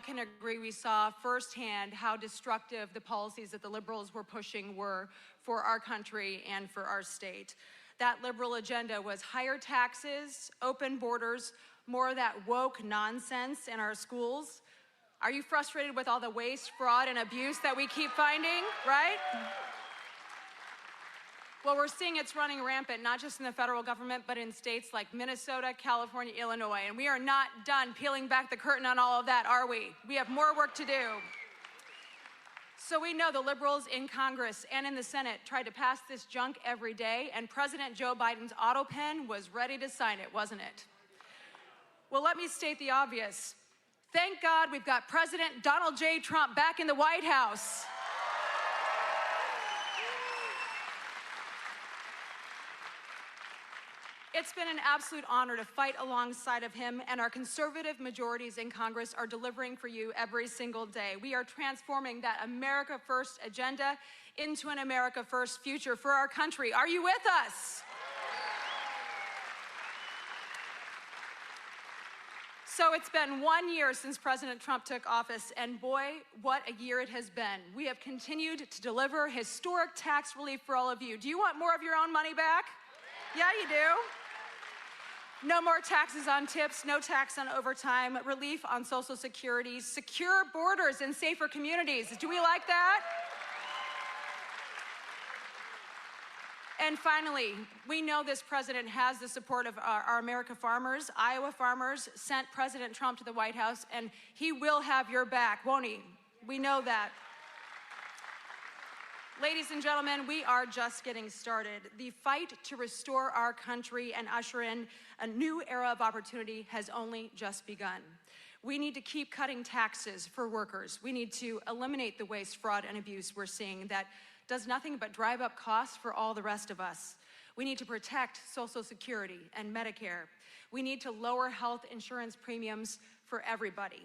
can agree we saw firsthand how destructive the policies that the Liberals were pushing were for our country and for our state. That Liberal agenda was higher taxes, open borders, more of that woke nonsense in our schools. Are you frustrated with all the waste, fraud, and abuse that we keep finding, right? Well, we're seeing it's running rampant, not just in the federal government, but in states like Minnesota, California, Illinois. And we are not done peeling back the curtain on all of that, are we? We have more work to do. So we know the Liberals in Congress and in the Senate tried to pass this junk every day, and President Joe Biden's auto pen was ready to sign it, wasn't it? Well, let me state the obvious. Thank God we've got President Donald J. Trump back in the White House. It's been an absolute honor to fight alongside of him, and our conservative majorities in Congress are delivering for you every single day. We are transforming that America First agenda into an America First future for our country. Are you with us? So it's been 1 year since President Trump took office, and boy, what a year it has been. We have continued to deliver historic tax relief for all of you. Do you want more of your own money back? Yeah, you do. No more taxes on tips, no tax on overtime, relief on Social Security, secure borders and safer communities. Do we like that? And finally, we know this president has the support of our America farmers. Iowa farmers sent President Trump to the White House, and he will have your back, won't he? We know that. Ladies and gentlemen, we are just getting started. The fight to restore our country and usher in a new era of opportunity has only just begun. We need to keep cutting taxes for workers. We need to eliminate the waste, fraud, and abuse we're seeing that does nothing but drive up costs for all the rest of us. We need to protect Social Security and Medicare. We need to lower health insurance premiums for everybody.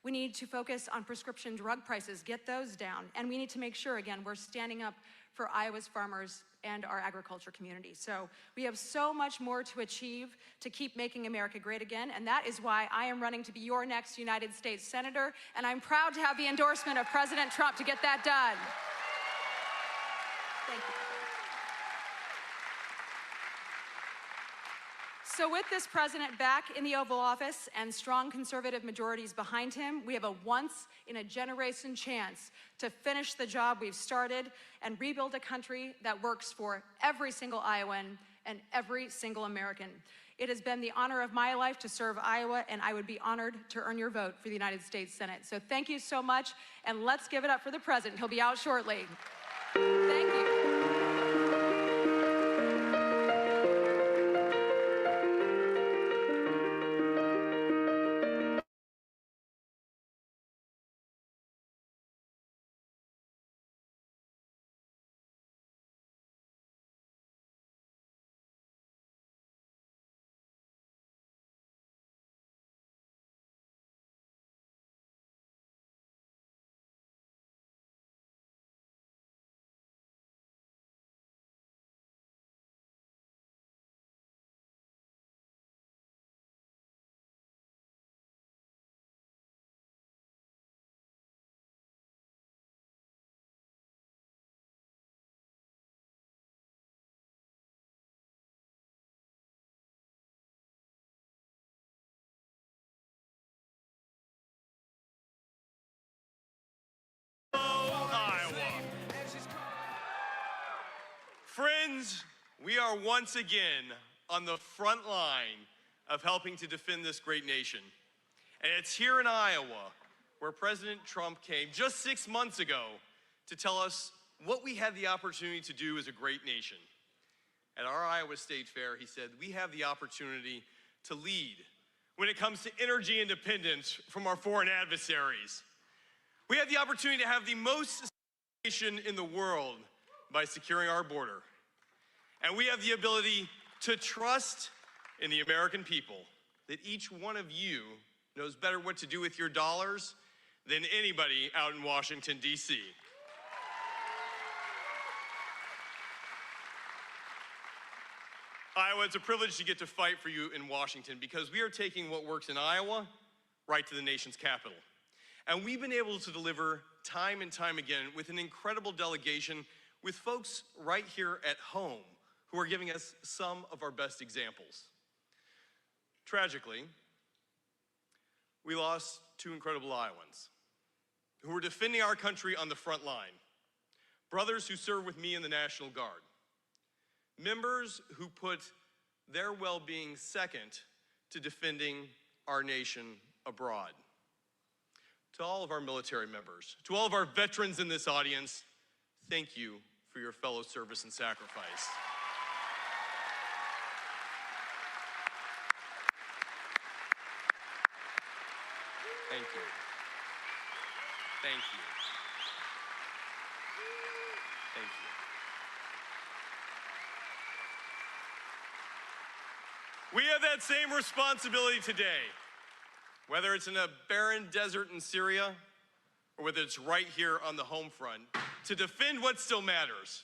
We need to focus on prescription drug prices, get those down. And we need to make sure, again, we're standing up for Iowa's farmers and our agriculture community. So we have so much more to achieve to keep making America great again. And that is why I am running to be your next United States Senator. And I'm proud to have the endorsement of President Trump to get that done. Thank you. So with this president back in the Oval Office and strong conservative majorities behind him, we have a once-in-a-generation chance to finish the job we've started and rebuild a country that works for every single Iowan and every single American. It has been the honor of my life to serve Iowa, and I would be honored to earn your vote for the United States Senate. So thank you so much, and let's give it up for the president. He'll be out shortly. Thank you. Friends, we are once again on the front line of helping to defend this great nation. And it's here in Iowa where President Trump came just 6 months ago to tell us what we had the opportunity to do as a great nation. At our Iowa State Fair, he said, we have the opportunity to lead when it comes to energy independence from our foreign adversaries. We have the opportunity to have the most nation in the world by securing our border. And we have the ability to trust in the American people that each one of you knows better what to do with your dollars than anybody out in Washington, D.C. Iowa, it's a privilege to get to fight for you in Washington because we are taking what works in Iowa right to the nation's capital. And we've been able to deliver time and time again with an incredible delegation with folks right here at home who are giving us some of our best examples. Tragically, we lost two incredible Iowans who were defending our country on the front line. Brothers who serve with me in the National Guard. Members who put their well-being second to defending our nation abroad. To all of our military members, to all of our veterans in this audience, thank you for your fellow service and sacrifice. Thank you. Thank you. Thank you. We have that same responsibility today, whether it's in a barren desert in Syria or whether it's right here on the home front, to defend what still matters,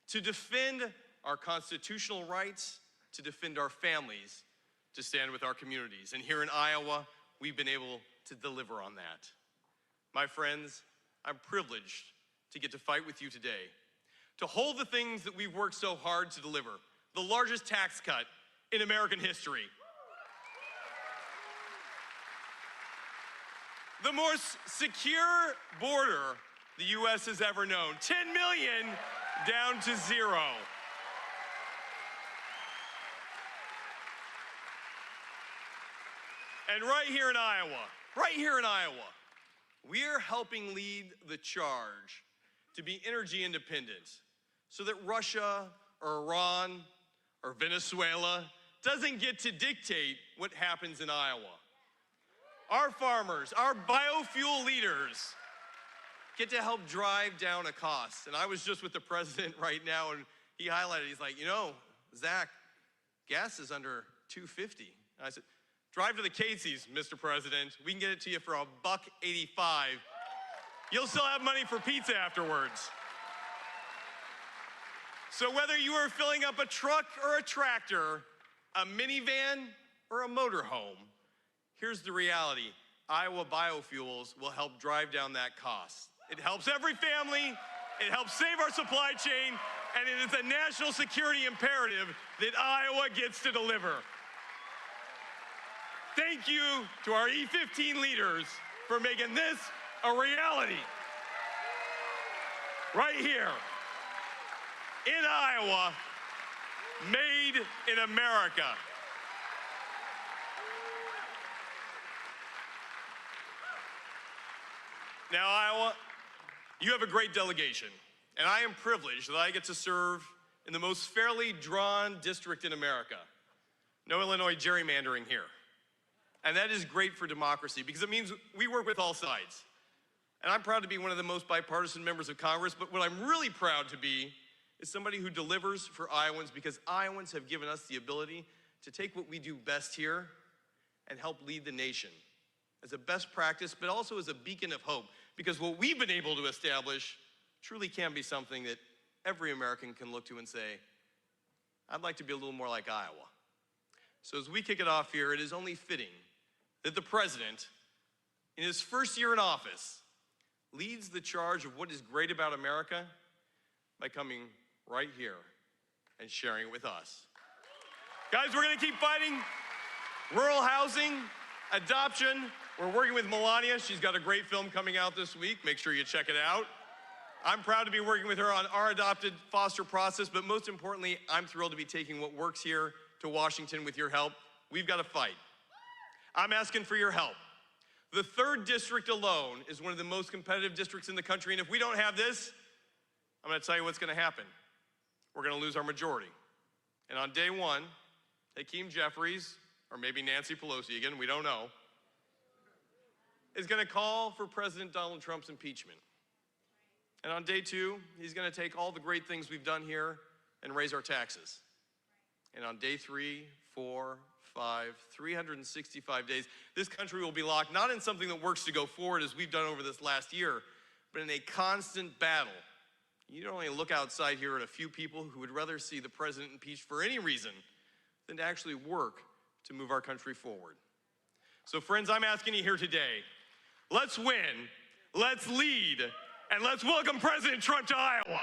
to defend our constitutional rights, to defend our families, to stand with our communities. And here in Iowa, we've been able to deliver on that. My friends, I'm privileged to get to fight with you today, to hold the things that we've worked so hard to deliver, the largest tax cut in American history, the most secure border the U.S. has ever known, 10 million down to 0. And right here in Iowa, we are helping lead the charge to be energy independent so that Russia or Iran or Venezuela doesn't get to dictate what happens in Iowa. Our farmers, our biofuel leaders get to help drive down a cost. And I was just with the president right now, and he highlighted, he's like, you know, Zach, gas is under $2.50. And I said, drive to the Casey's, Mr. President. We can get it to you for $1.85. You'll still have money for pizza afterwards. So whether you are filling up a truck or a tractor, a minivan or a motorhome, here's the reality. Iowa Biofuels will help drive down that cost. It helps every family, it helps save our supply chain, and it is a national security imperative that Iowa gets to deliver. Thank you to our E15 leaders for making this a reality. Right here in Iowa, made in America. Now, Iowa, you have a great delegation, and I am privileged that I get to serve in the most fairly drawn district in America. No Illinois gerrymandering here. And that is great for democracy because it means we work with all sides. And I'm proud to be one of the most bipartisan members of Congress, but what I'm really proud to be is somebody who delivers for Iowans because Iowans have given us the ability to take what we do best here and help lead the nation as a best practice, but also as a beacon of hope, because what we've been able to establish truly can be something that every American can look to and say, I'd like to be a little more like Iowa. So as we kick it off here, it is only fitting that the president, in his first year in office, leads the charge of what is great about America by coming right here and sharing it with us. Guys, we're gonna keep fighting rural housing, adoption. We're working with Melania. She's got a great film coming out this week. Make sure you check it out. I'm proud to be working with her on our adopted foster process, but most importantly, I'm thrilled to be taking what works here to Washington with your help. We've got to fight. I'm asking for your help. The 3rd district alone is one of the most competitive districts in the country, and if we don't have this, I'm gonna tell you what's gonna happen. We're gonna lose our majority. And on day one, Hakeem Jeffries, or maybe Nancy Pelosi again, we don't know, is gonna call for President Donald Trump's impeachment. And on day 2, he's gonna take all the great things we've done here and raise our taxes. And on day 3, 4, 5, 365 days, this country will be locked not in something that works to go forward as we've done over this last year, but in a constant battle. You don't only look outside here at a few people who would rather see the president impeached for any reason than to actually work to move our country forward. So friends, I'm asking you here today, let's win, let's lead, and let's welcome President Trump to Iowa.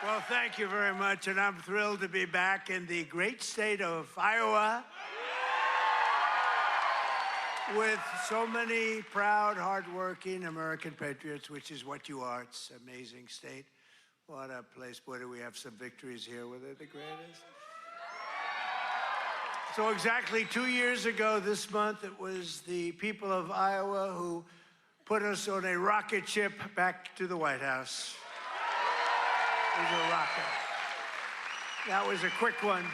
Well, thank you very much, and I'm thrilled to be back in the great state of Iowa with so many proud, hardworking American patriots, which is what you are. It's an amazing state. What a place. Boy, do we have some victories here. Were they the greatest? So exactly 2 years ago this month, it was the people of Iowa who put us on a rocket ship back to the White House. It was a rocket. That was a quick one.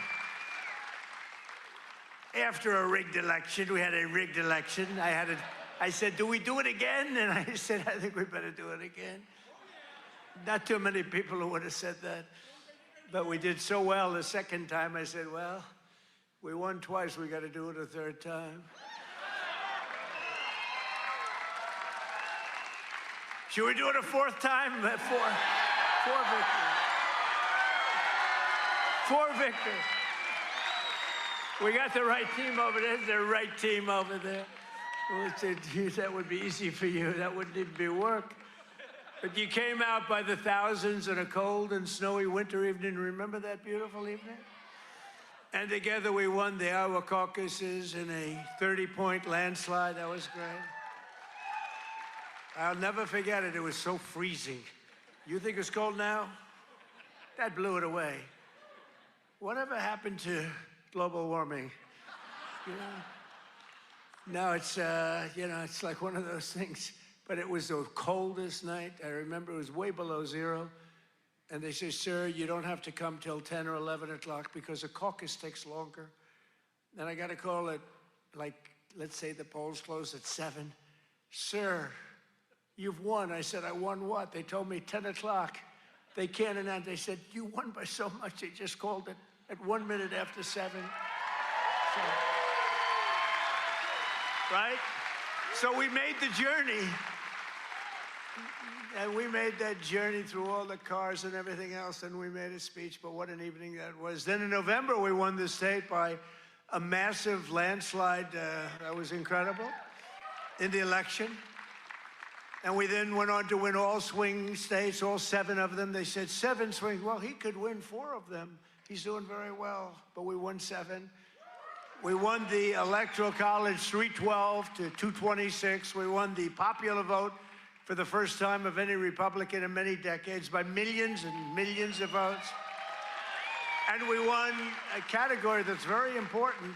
After a rigged election, we had a rigged election. I said, do we do it again? And I said, I think we better do it again. Not too many people who would have said that. But we did so well the second time, I said, well, we won twice, we got to do it a third time. Should we do it a fourth time? Four victories. 4 victories. We got the right team over there. The right team over there. We said, geez, that would be easy for you. That wouldn't even be work. But you came out by the thousands on a cold and snowy winter evening. Remember that beautiful evening? And together we won the Iowa caucuses in a 30-point landslide. That was great. I'll never forget it. It was so freezing. You think it's cold now? That blew it away. Whatever happened to global warming? You know? Now it's, it's like one of those things. But it was the coldest night. I remember it was way below zero. And they say, sir, you don't have to come till 10 or 11 o'clock because the caucus takes longer. And I got a call at, let's say the polls closed at 7. Sir, you've won. I said, I won what? They told me 10 o'clock. They can't announce. They said, you won by so much. They just called it at 1 minute after 7. So, right? So we made the journey. And we made that journey through all the cars and everything else, and we made a speech, but what an evening that was. Then in November, we won the state by a massive landslide. That was incredible in the election. And we then went on to win all swing states, all 7 of them. They said 7 swing. Well, he could win 4 of them. He's doing very well, but we won 7. We won the Electoral College 312 to 226. We won the popular vote for the first time of any Republican in many decades by millions and millions of votes. And we won a category that's very important.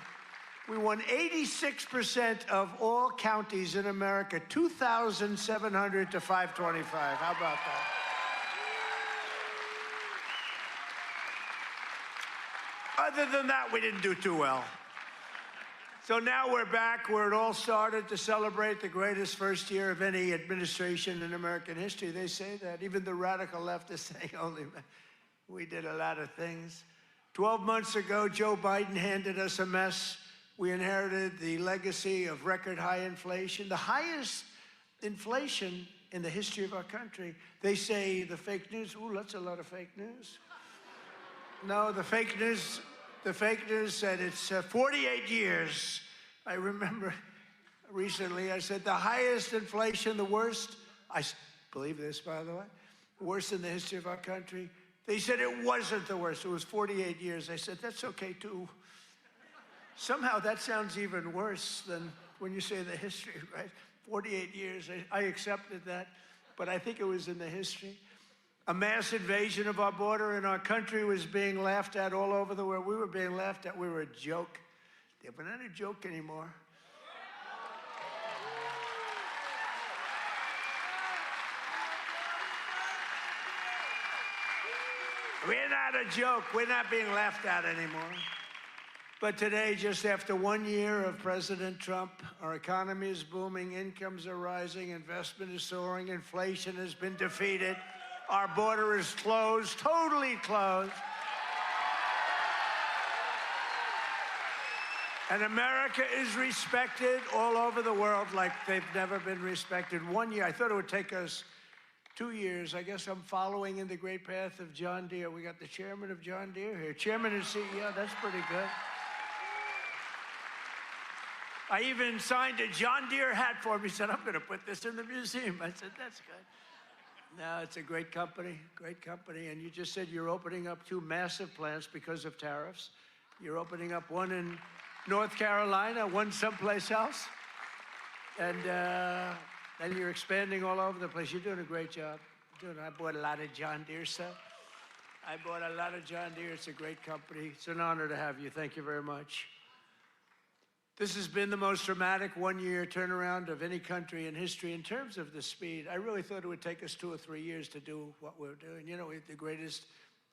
We won 86% of all counties in America, 2,700 to 525. How about that? Other than that, we didn't do too well. So now we're back where it all started to celebrate the greatest first year of any administration in American history. They say that. Even the radical left is saying, holy man, we did a lot of things. 12 months ago, Joe Biden handed us a mess. We inherited the legacy of record high inflation, the highest inflation in the history of our country. They say the fake news, ooh, that's a lot of fake news. No, the fake news said it's 48 years. I remember recently I said the highest inflation, the worst, I believe this, by the way, worst in the history of our country. They said it wasn't the worst. It was 48 years. I said, that's okay, too. Somehow that sounds even worse than when you say the history, right? 48 years. I accepted that, but I think it was in the history. A mass invasion of our border and our country was being laughed at all over the world. We were being laughed at. We were a joke. We're not a joke anymore. We're not a joke. We're not being laughed at anymore. But today, just after 1 year of President Trump, our economy is booming, incomes are rising, investment is soaring, inflation has been defeated. Our border is closed, totally closed. And America is respected all over the world like they've never been respected. 1 year, I thought it would take us 2 years. I guess I'm following in the great path of John Deere. We got the chairman of John Deere here. Chairman and CEO, that's pretty good. I even signed a John Deere hat for him. He said, I'm going to put this in the museum. I said, that's good. No, it's a great company, and you just said you're opening up 2 massive plants because of tariffs. You're opening up one in North Carolina, one someplace else, and you're expanding all over the place. You're doing a great job. I bought a lot of John Deere stuff. I bought a lot of John Deere. It's a great company. It's an honor to have you. Thank you very much. This has been the most dramatic one-year turnaround of any country in history in terms of the speed. I really thought it would take us 2 or 3 years to do what we're doing. You know, we're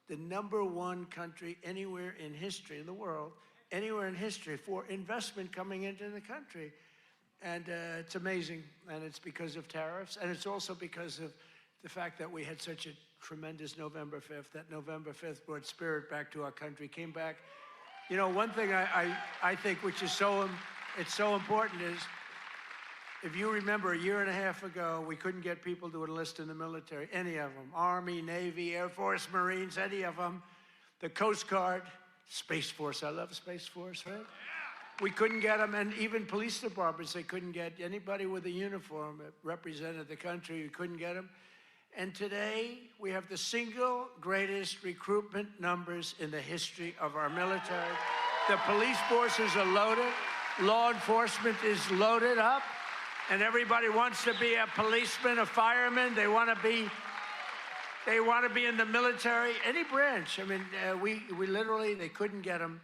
the #1 country anywhere in history in the world, anywhere in history for investment coming into the country. And it's amazing, and it's because of tariffs, and it's also because of the fact that we had such a tremendous November 5th. That November 5th brought spirit back to our country, came back. You know, one thing I think which is it's so important is, if you remember a year and a half ago, we couldn't get people to enlist in the military, any of them, Army, Navy, Air Force, Marines, any of them, the Coast Guard, Space Force. I love Space Force, right? We couldn't get them, and even police departments, they couldn't get anybody with a uniform that represented the country. We couldn't get them. And today, we have the single greatest recruitment numbers in the history of our military. The police forces are loaded. Law enforcement is loaded up. And everybody wants to be a policeman, a fireman. They want to be in the military, any branch. I mean, we literally, they couldn't get them.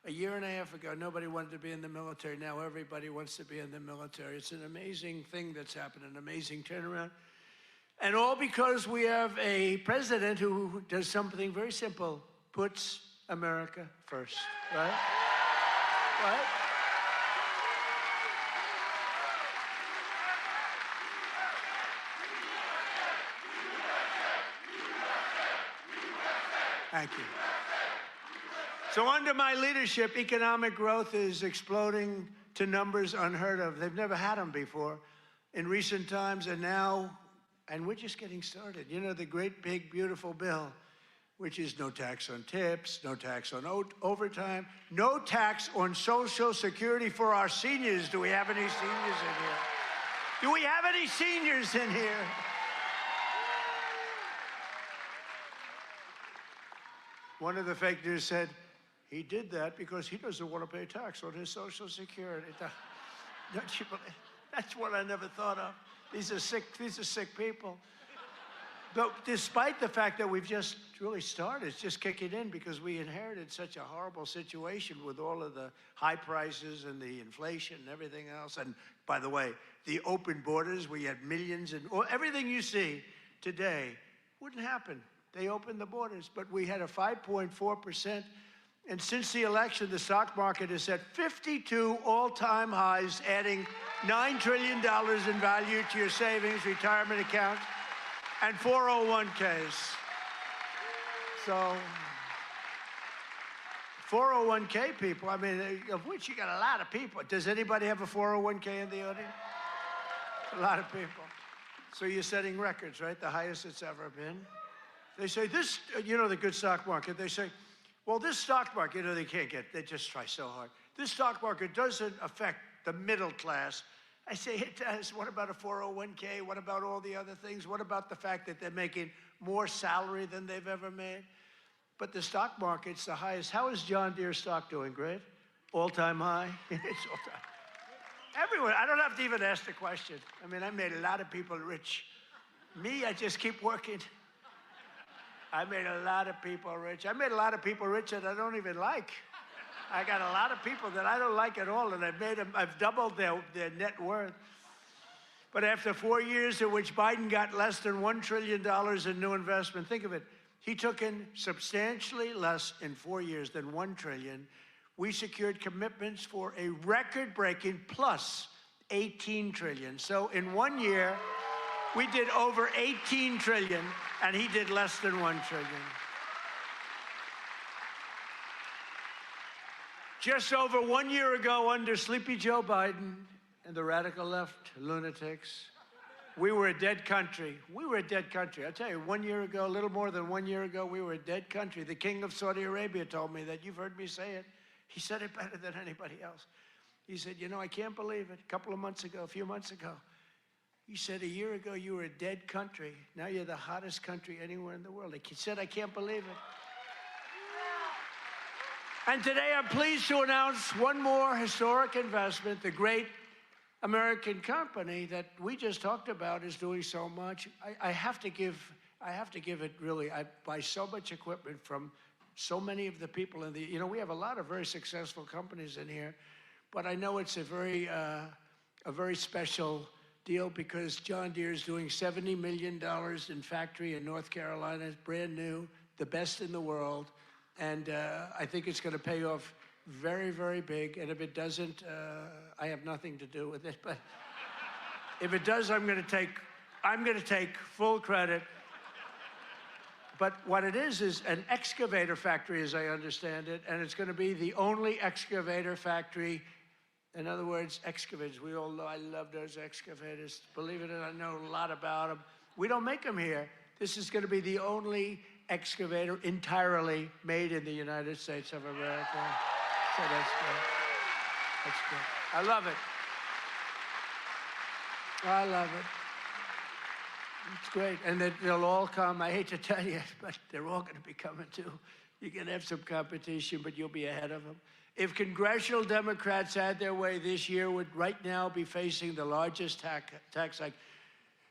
A year and a half ago, nobody wanted to be in the military. Now everybody wants to be in the military. It's an amazing thing that's happened, an amazing turnaround. And all because we have a president who does something very simple, puts America first, right? Right? Thank you. So under my leadership, economic growth is exploding to numbers unheard of. They've never had them before in recent times, and now, and we're just getting started. You know, the great, big, beautiful bill, which is no tax on tips, no tax on overtime, no tax on Social Security for our seniors. Do we have any seniors in here? Do we have any seniors in here? One of the fake news said, he did that because he doesn't want to pay tax on his Social Security. Don't you believe? That's what I never thought of. These are sick people. But despite the fact that we've just really started, it's just kicking in because we inherited such a horrible situation with all of the high prices and the inflation and everything else. And by the way, the open borders, we had millions, and everything you see today wouldn't happen. They opened the borders, but we had a 5.4%. And since the election, the stock market has set 52 all-time highs, adding $9 trillion in value to your savings, retirement accounts, and 401ks. So 401k people, I mean, of which you got a lot of people. Does anybody have a 401k in the audience? A lot of people. So you're setting records, right? The highest it's ever been. They say this, you know, the good stock market, they say, well, this stock market, you know, they just try so hard. This stock market doesn't affect the middle class. I say it does. What about a 401k? What about all the other things? What about the fact that they're making more salary than they've ever made? But the stock market's the highest. How is John Deere stock doing? Great? All-time high? It's all-time. Everywhere. I don't have to even ask the question. I mean, I made a lot of people rich. Me, I just keep working. I made a lot of people rich. I made a lot of people rich that I don't even like. I got a lot of people that I don't like at all, and I've doubled their net worth. But after 4 years in which Biden got less than $1 trillion in new investment, think of it, he took in substantially less in 4 years than $1 trillion. We secured commitments for a record-breaking plus $18 trillion. So in 1 year, we did over $18 trillion, and he did less than $1 trillion. Just over 1 year ago, under Sleepy Joe Biden and the radical left lunatics, we were a dead country. We were a dead country. I'll tell you, 1 year ago, a little more than 1 year ago, we were a dead country. The king of Saudi Arabia told me that. You've heard me say it. He said it better than anybody else. He said, you know, I can't believe it. A few months ago, He said a year ago you were a dead country. Now you're the hottest country anywhere in the world. He said, I can't believe it. And today I'm pleased to announce one more historic investment. The great American company that we just talked about is doing so much. I have to give it really. I buy so much equipment from so many of the people in the, you know, we have a lot of very successful companies in here, but I know it's a very special deal because John Deere is doing $70 million in factory in North Carolina, brand new, the best in the world. And I think it's going to pay off very, very big. And if it doesn't, I have nothing to do with it. But if it does, I'm going to take full credit. But what it is an excavator factory, as I understand it, and it's going to be the only excavator factory. In other words, excavators. We all know I love those excavators. Believe it or not, I know a lot about them. We don't make them here. This is going to be the only excavator entirely made in the United States of America. So that's good. That's good. I love it. I love it. It's great. And they'll all come. I hate to tell you, but they're all going to be coming too. You're going to have some competition, but you'll be ahead of them. If congressional Democrats had their way this year, would right now be facing the largest tax hike.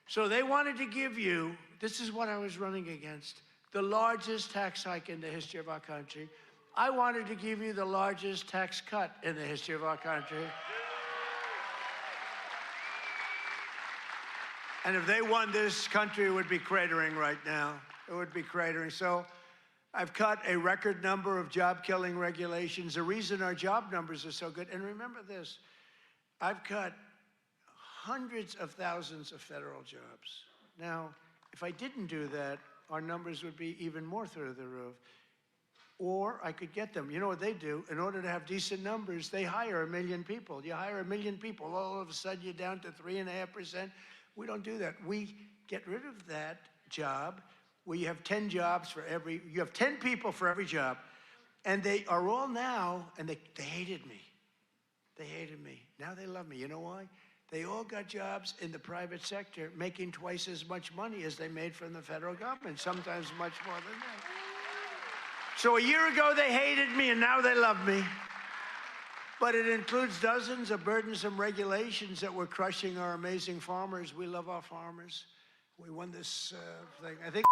So they wanted to give you, this is what I was running against, the largest tax hike in the history of our country. I wanted to give you the largest tax cut in the history of our country. And if they won, this country would be cratering right now. It would be cratering. So I've cut a record number of job-killing regulations. The reason our job numbers are so good, and remember this, I've cut hundreds of thousands of federal jobs. Now, if I didn't do that, our numbers would be even more through the roof. Or I could get them. You know what they do? In order to have decent numbers, they hire 1 million people. You hire 1 million people, all of a sudden you're down to 3.5%. We don't do that. We get rid of that job where you have 10 jobs for every, you have 10 people for every job. And they are all now, and they hated me. They hated me. Now they love me. You know why? They all got jobs in the private sector making twice as much money as they made from the federal government, sometimes much more than that. So a year ago they hated me, and now they love me. But it includes dozens of burdensome regulations that were crushing our amazing farmers. We love our farmers. We won this thing. I think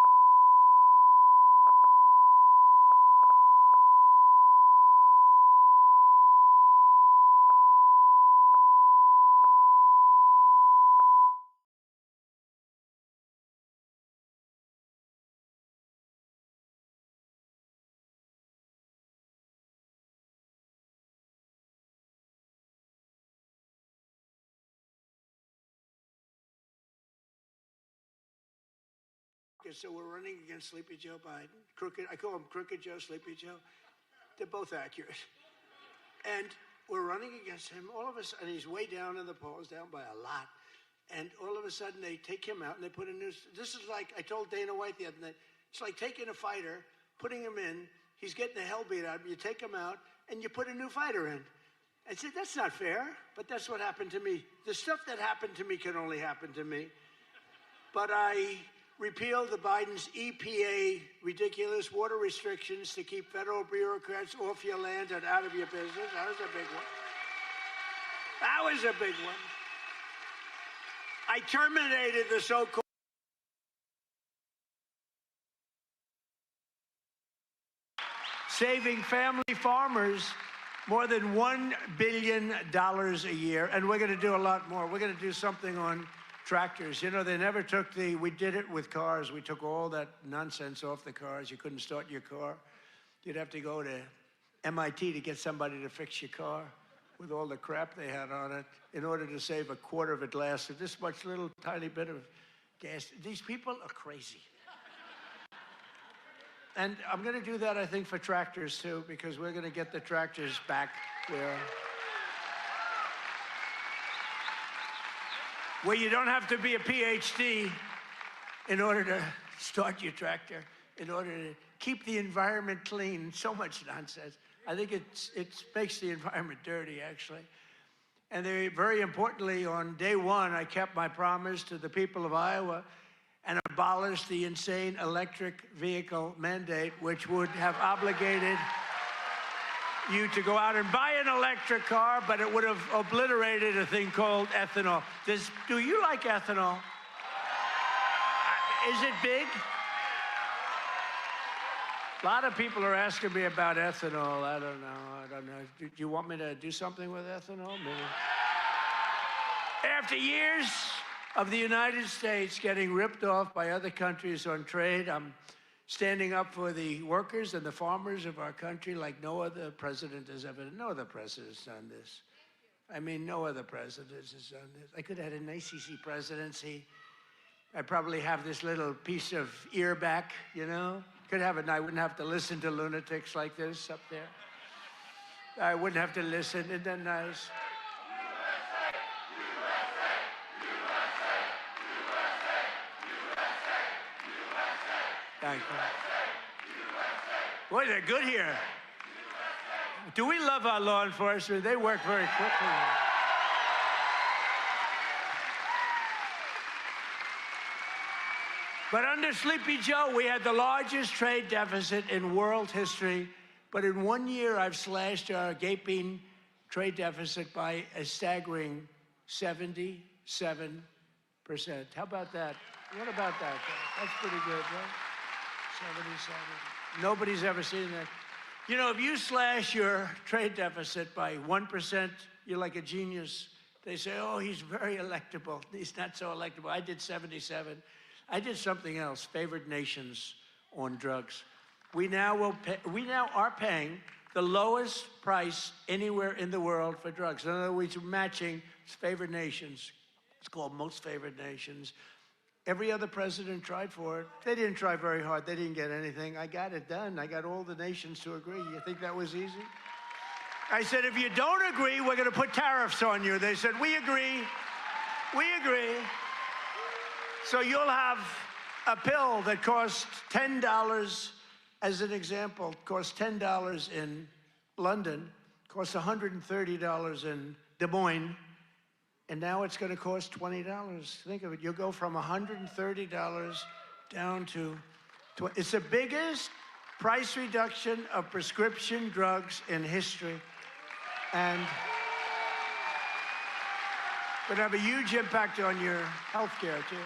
so we're running against Sleepy Joe Biden. Crooked, I call him Crooked Joe, Sleepy Joe. They're both accurate. And we're running against him. All of a sudden, he's way down in the polls, down by a lot. And all of a sudden, they take him out and they put a new. This is like, I told Dana White the other night, it's like taking a fighter, putting him in, he's getting the hell beat out of him, you take him out, and you put a new fighter in. I said, that's not fair, but that's what happened to me. The stuff that happened to me can only happen to me. But I repealed the Biden's EPA ridiculous water restrictions to keep federal bureaucrats off your land and out of your business. That was a big one. That was a big one. I terminated the so-called saving family farmers more than $1 billion a year, and we're going to do a lot more. We're going to do something on tractors. You know, they never took we did it with cars. We took all that nonsense off the cars. You couldn't start your car. You'd have to go to MIT to get somebody to fix your car with all the crap they had on it in order to save a quarter of a glass of this much little tiny bit of gas. These people are crazy. And I'm going to do that, I think, for tractors, too, because we're going to get the tractors back where you don't have to be a PhD in order to start your tractor, in order to keep the environment clean. So much nonsense. I think it makes the environment dirty, actually. And they, very importantly, on day one, I kept my promise to the people of Iowa and abolished the insane electric vehicle mandate, which would have obligated you to go out and buy an electric car, but it would have obliterated a thing called ethanol. Do you like ethanol? Is it big? A lot of people are asking me about ethanol. I don't know. Do you want me to do something with ethanol? Maybe. After years of the United States getting ripped off by other countries on trade, I'm standing up for the workers and the farmers of our country like no other president has ever done. No other president's done this. I mean, no other president has done this. I could have had an ACC presidency. I'd probably have this little piece of ear back, you know? Could have it, and I wouldn't have to listen to lunatics like this up there. I wouldn't have to listen. Isn't that nice? Thank you. Boy, they're good here. Do we love our law enforcement? They work very quickly. But under Sleepy Joe, we had the largest trade deficit in world history. But in 1 year, I've slashed our gaping trade deficit by a staggering 77%. How about that? What about that? That's pretty good, right? 77. Nobody's ever seen that. You know, if you slash your trade deficit by 1%, you're like a genius. They say, oh, he's very electable. He's not so electable. I did 77. I did something else, favored nations on drugs. We now are paying the lowest price anywhere in the world for drugs. In other words, we're matching favored nations. It's called most favored nations. Every other president tried for it. They didn't try very hard. They didn't get anything. I got it done. I got all the nations to agree. You think that was easy? I said, if you don't agree, we're going to put tariffs on you. They said, we agree. We agree. So you'll have a pill that costs $10, as an example, costs $10 in London, costs $130 in Des Moines, and now it's going to cost $20. Think of it. You'll go from $130 down to $20. It's the biggest price reduction of prescription drugs in history. And going to have a huge impact on your health care, too.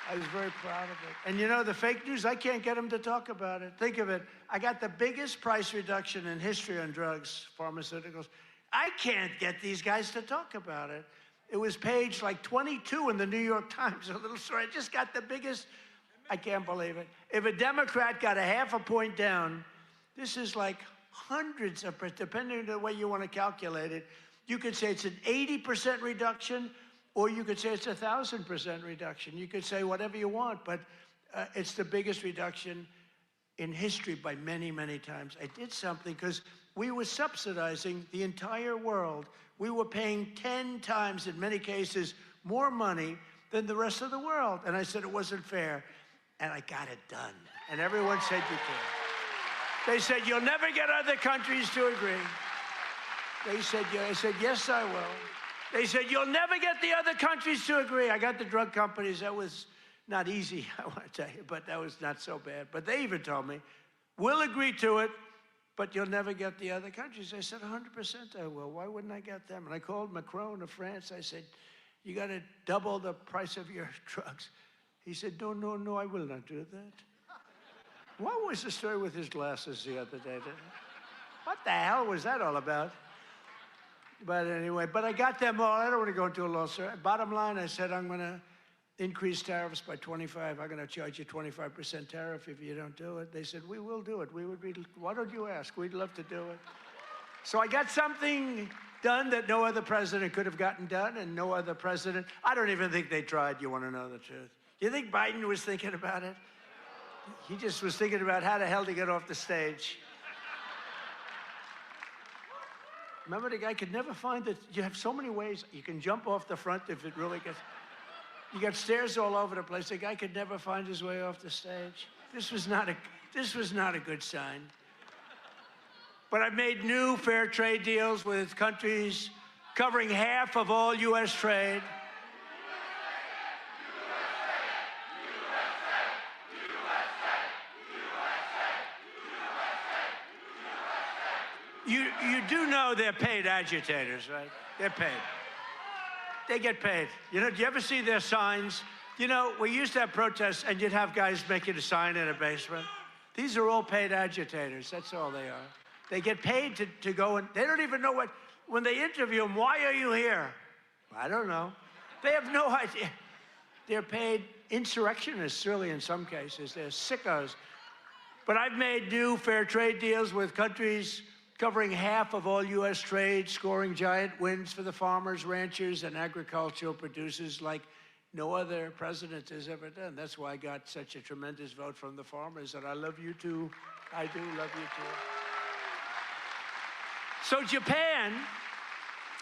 I was very proud of it. And you know, the fake news, I can't get them to talk about it. Think of it. I got the biggest price reduction in history on drugs, pharmaceuticals. I can't get these guys to talk about it. It was page like 22 in the New York Times, a little story. I just got the biggest, I can't believe it. If a Democrat got a half a point down, this is like hundreds of, depending on the way you want to calculate it, you could say it's an 80% reduction, or you could say it's 1,000% reduction. You could say whatever you want, but it's the biggest reduction in history by many, many times. I did something because we were subsidizing the entire world. We were paying 10 times, in many cases, more money than the rest of the world. And I said it wasn't fair. And I got it done. And everyone said you can. They said, you'll never get other countries to agree. They said, yeah. I said, yes, I will. They said, you'll never get the other countries to agree. I got the drug companies. That was not easy, I want to tell you, but that was not so bad. But they even told me, we'll agree to it, but you'll never get the other countries. I said, 100% I will. Why wouldn't I get them? And I called Macron of France. I said, you got to double the price of your drugs. He said, no, no, no, I will not do that. What was the story with his glasses the other day? What the hell was that all about? But anyway, but I got them all. I don't want to go into a long story. Bottom line, I said, I'm going to increase tariffs by 25. I'm going to charge you 25% tariff if you don't do it. They said, we will do it. We would be, why don't you ask? We'd love to do it. So I got something done that no other president could have gotten done, and no other president. I don't even think they tried, you want to know the truth. You think Biden was thinking about it? He just was thinking about how the hell to get off the stage. Remember, the guy could never find that you have so many ways. You can jump off the front if it really gets... You got stairs all over the place. The guy could never find his way off the stage. This was not a good sign. But I made new fair trade deals with countries covering half of all U.S. trade. You do know they're paid agitators, right? They're paid. They get paid. You know, do you ever see their signs? You know, we used to have protests and you'd have guys making a sign in a basement. These are all paid agitators. That's all they are. They get paid to go and they don't even know what, when they interview them, why are you here? I don't know. They have no idea. They're paid insurrectionists, really, in some cases. They're sickos. But I've made new fair trade deals with countries covering half of all U.S. trade, scoring giant wins for the farmers, ranchers, and agricultural producers like no other president has ever done. That's why I got such a tremendous vote from the farmers, and I love you too. I do love you too. So Japan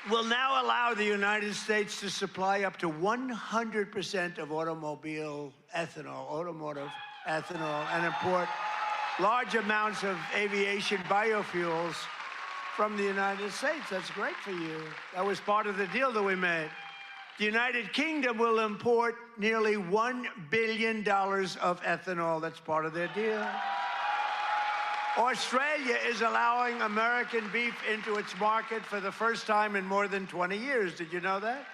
will now allow the United States to supply up to 100% of automotive ethanol, and import large amounts of aviation biofuels from the United States. That's great for you. That was part of the deal that we made. The United Kingdom will import nearly $1 billion of ethanol. That's part of their deal. Australia is allowing American beef into its market for the first time in more than 20 years. Did you know that?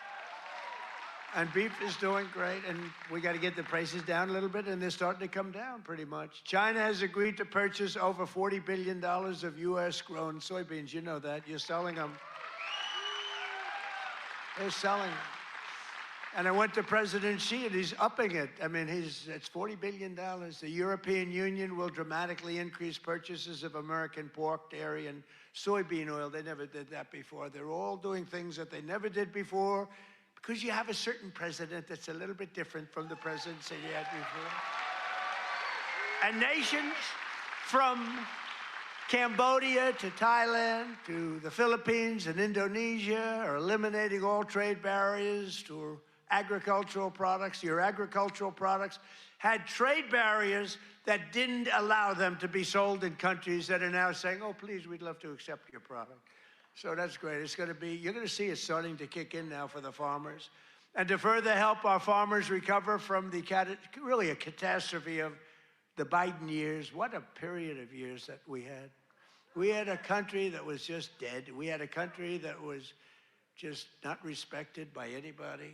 And beef is doing great, and we got to get the prices down a little bit, and they're starting to come down pretty much. China has agreed to purchase over $40 billion of U.S.-grown soybeans. You know that. You're selling them. They're selling them. And I went to President Xi, and he's upping it. I mean, it's $40 billion. The European Union will dramatically increase purchases of American pork, dairy, and soybean oil. They never did that before. They're all doing things that they never did before because you have a certain president that's a little bit different from the presidents that you had before. And nations from Cambodia to Thailand to the Philippines and Indonesia are eliminating all trade barriers to agricultural products. Your agricultural products had trade barriers that didn't allow them to be sold in countries that are now saying, oh, please, we'd love to accept your product. So that's great. It's going to be, you're going to see it starting to kick in now for the farmers. And to further help our farmers recover from the, really a catastrophe of the Biden years, what a period of years that we had. We had a country that was just dead. We had a country that was just not respected by anybody.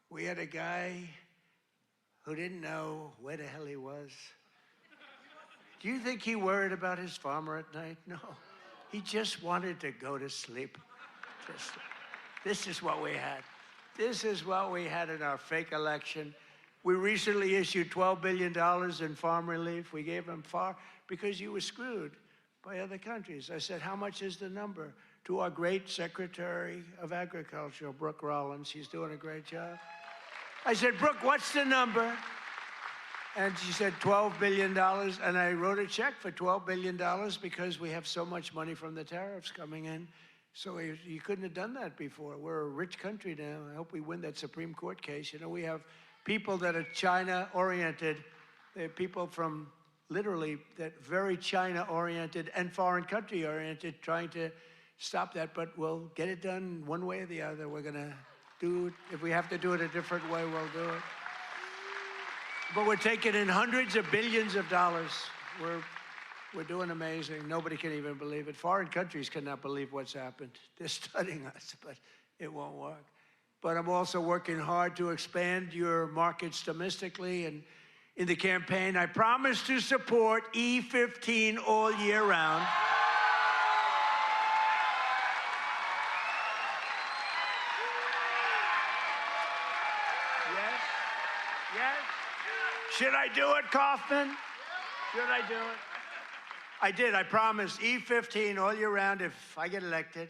We had a guy who didn't know where the hell he was. Do you think he worried about his farmer at night? No. He just wanted to go to sleep. This is what we had. This is what we had in our fake election. We recently issued $12 billion in farm relief. We gave them because you were screwed by other countries. I said, how much is the number? To our great Secretary of Agriculture, Brooke Rollins. She's doing a great job. I said, Brooke, what's the number? And she said, $12 billion. And I wrote a check for $12 billion because we have so much money from the tariffs coming in. So you couldn't have done that before. We're a rich country now. I hope we win that Supreme Court case. You know, we have people that are China-oriented. They're people from literally that very China-oriented and foreign country-oriented trying to stop that. But we'll get it done one way or the other. We're going to do it. If we have to do it a different way, we'll do it. But we're taking in hundreds of billions of dollars. We're doing amazing. Nobody can even believe it. Foreign countries cannot believe what's happened. They're studying us, but it won't work. But I'm also working hard to expand your markets domestically. And in the campaign, I promise to support E15 all year round. Yes? Should I do it, Kaufman? Should I do it? I did. I promised E15 all year round if I get elected.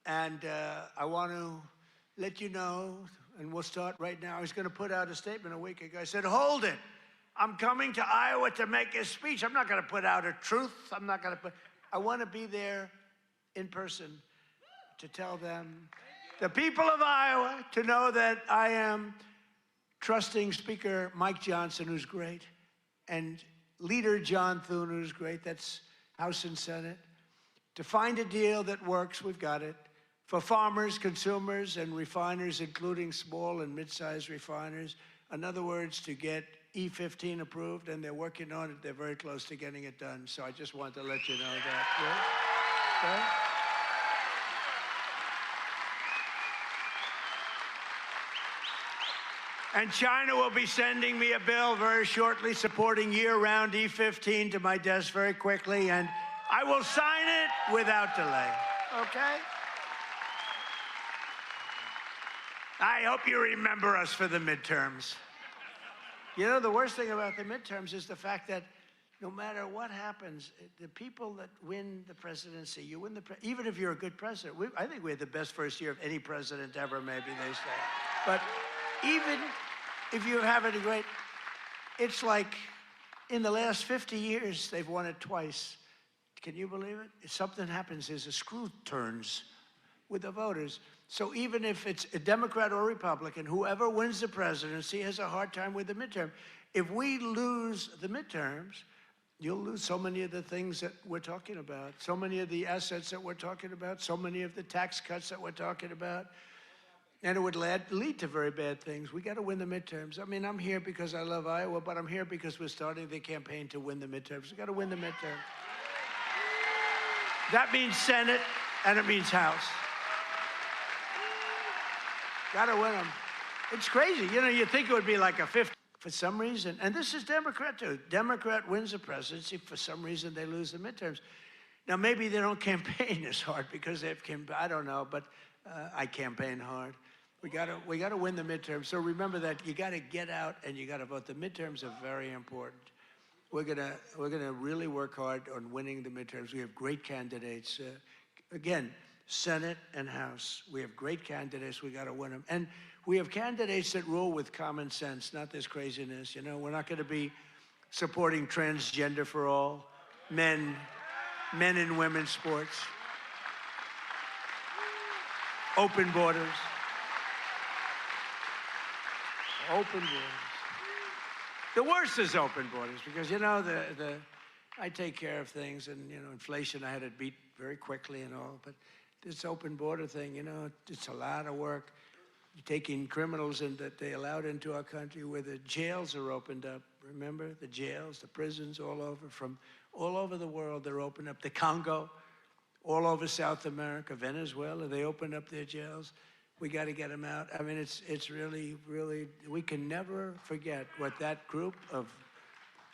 And I want to let you know, and we'll start right now. I was going to put out a statement a week ago. I said, hold it. I'm coming to Iowa to make a speech. I'm not going to put out a truth. I want to be there in person to tell them, the people of Iowa, to know that I am trusting Speaker Mike Johnson, who's great, and Leader John Thune, who's great, that's House and Senate, to find a deal that works. We've got it. for farmers, consumers, and refiners, including small and mid-sized refiners. In other words, to get E15 approved, and they're working on it. They're very close to getting it done. So I just wanted to let you know that. Yeah? Okay? And China will be sending me a bill very shortly supporting year-round E15 to my desk very quickly, and I will sign it without delay. Okay? I hope you remember us for the midterms. You know, the worst thing about the midterms is the fact that no matter what happens, the people that win the presidency, you win even if you're a good president. I think we had the best first year of any president ever, maybe they say. But even if you have it great, it's like in the last 50 years, they've won it twice. Can you believe it? If something happens, there's a screw turns with the voters. So even if it's a Democrat or Republican, whoever wins the presidency has a hard time with the midterm. If we lose the midterms, you'll lose so many of the things that we're talking about, so many of the assets that we're talking about, so many of the tax cuts that we're talking about. And it would lead to very bad things. We got to win the midterms. I mean, I'm here because I love Iowa, but I'm here because we're starting the campaign to win the midterms. We got to win the midterms. That means Senate, and it means House. Got to win them. It's crazy. You know, you think it would be like a 50 for some reason. And this is Democrat, too. Democrat wins the presidency. For some reason, they lose the midterms. Now, maybe they don't campaign as hard because they've campaigned. I don't know, but I campaign hard. We got to win the midterms. So remember that you got to get out and you got to vote. The midterms are very important. We're gonna really work hard on winning the midterms. We have great candidates. Again, Senate and House. We have great candidates. We got to win them. And we have candidates that rule with common sense, not this craziness. You know, we're not going to be supporting transgender for all, men and women's sports, open borders, open borders. The worst is open borders because, you know, I take care of things and, you know, inflation I had to beat very quickly and all, but this open border thing, you know, it's a lot of work. You're taking criminals in that they allowed into our country where the jails are opened up. Remember the jails, the prisons all over, from all over the world, they're opened up. The Congo, all over South America, Venezuela, they opened up their jails. We got to get them out. I mean, it's really, really, we can never forget what that group of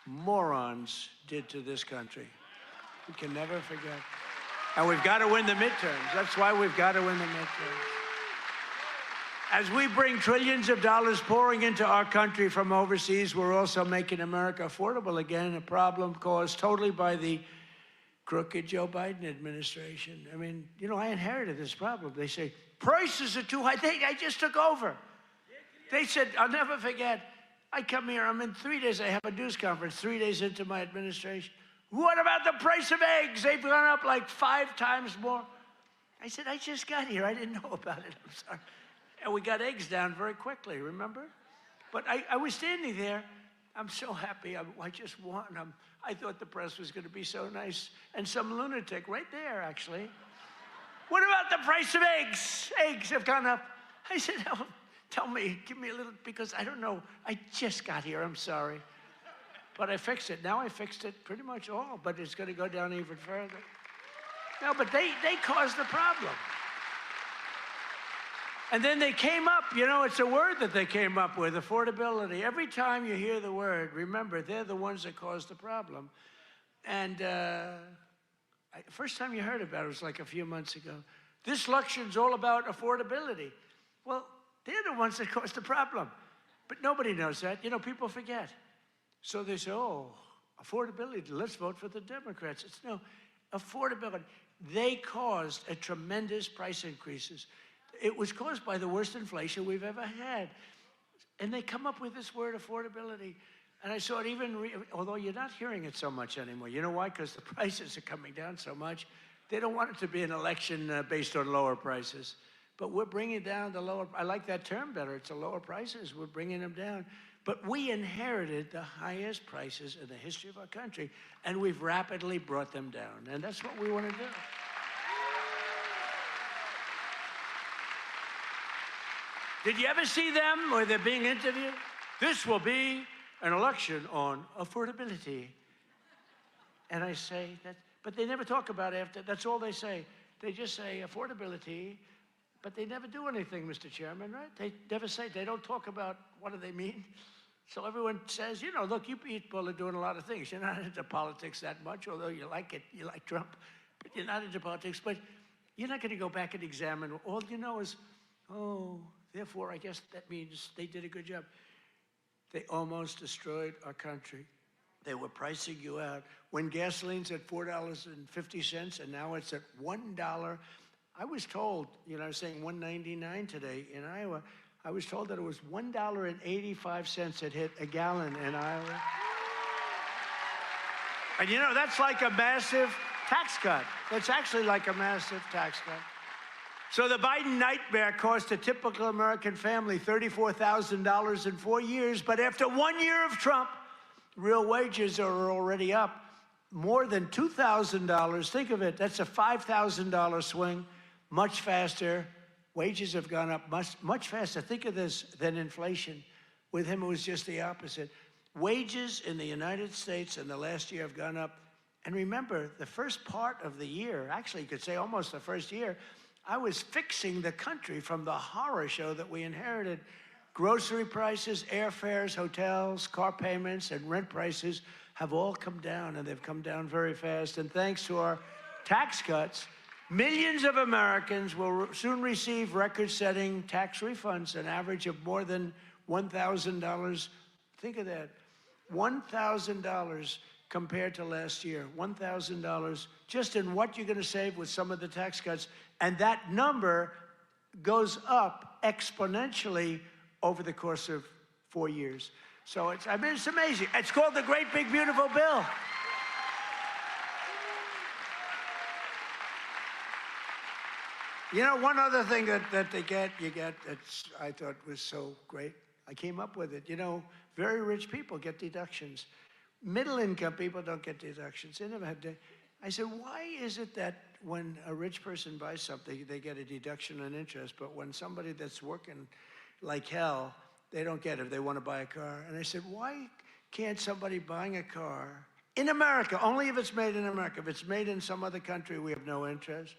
morons did to this country. We can never forget. And we've got to win the midterms. That's why we've got to win the midterms. As we bring trillions of dollars pouring into our country from overseas, we're also making America affordable again, a problem caused totally by the crooked Joe Biden administration. I mean, you know, I inherited this problem. They say, prices are too high. I just took over. They said, I'll never forget, I come here, I'm in 3 days, I have a news conference 3 days into my administration. What about the price of eggs? They've gone up like 5 times more. I said, I just got here. I didn't know about it. I'm sorry. And we got eggs down very quickly, remember? But I was standing there. I'm so happy. I just won. I thought the press was going to be so nice. And some lunatic right there, actually. What about the price of eggs? Eggs have gone up. I said, oh, tell me, give me a little, because I don't know. I just got here. I'm sorry. But I fixed it. Now I fixed it pretty much all, but it's going to go down even further. No, but they caused the problem. And then they came up, you know, it's a word that they came up with, affordability. Every time you hear the word, remember, they're the ones that caused the problem. And first time you heard about it was like a few months ago. This election's all about affordability. Well, they're the ones that caused the problem. But nobody knows that. You know, people forget. So they say, oh, affordability, let's vote for the Democrats. It's no, affordability. They caused a tremendous price increases. It was caused by the worst inflation we've ever had. And they come up with this word, affordability. And I saw it even, although you're not hearing it so much anymore. You know why? Because the prices are coming down so much. They don't want it to be an election based on lower prices. But we're bringing down the lower, I like that term better. It's the lower prices. We're bringing them down. But we inherited the highest prices in the history of our country, and we've rapidly brought them down. And that's what we want to do. Did you ever see them where they're being interviewed? This will be an election on affordability. And I say that, but they never talk about it after. That's all they say. They just say affordability, but they never do anything, Mr. Chairman, right? They never say, they don't talk about what do they mean. So everyone says, you know, look, you people are doing a lot of things. You're not into politics that much, although you like it, you like Trump, but you're not into politics. But you're not going to go back and examine. All you know is, oh, therefore, I guess that means they did a good job. They almost destroyed our country. They were pricing you out. When gasoline's at $4.50 and now it's at $1, I was told, you know, I was saying $1.99 today in Iowa. I was told that it was $1.85 it hit a gallon in Iowa. And you know, that's like a massive tax cut. That's actually like a massive tax cut. So the Biden nightmare cost a typical American family $34,000 in 4 years, but after 1 year of Trump, real wages are already up more than $2,000. Think of it, that's a $5,000 swing, much faster. Wages have gone up much faster, think of this, than inflation. With him, it was just the opposite. Wages in the United States in the last year have gone up. And remember, the first part of the year, actually you could say almost the first year, I was fixing the country from the horror show that we inherited. Grocery prices, airfares, hotels, car payments, and rent prices have all come down, and they've come down very fast. And thanks to our tax cuts, millions of Americans will soon receive record-setting tax refunds, an average of more than $1,000. Think of that, $1,000 compared to last year, $1,000 just in what you're going to save with some of the tax cuts. And that number goes up exponentially over the course of 4 years. So it's amazing. It's called the Great Big Beautiful Bill. You know, one other thing that you get, that's, I thought was so great. I came up with it. You know, very rich people get deductions. Middle-income people don't get deductions. They never had to. I said, why is it that when a rich person buys something, they get a deduction on interest, but when somebody that's working like hell, they don't get it if they want to buy a car? And I said, why can't somebody buying a car in America, only if it's made in America, if it's made in some other country, we have no interest.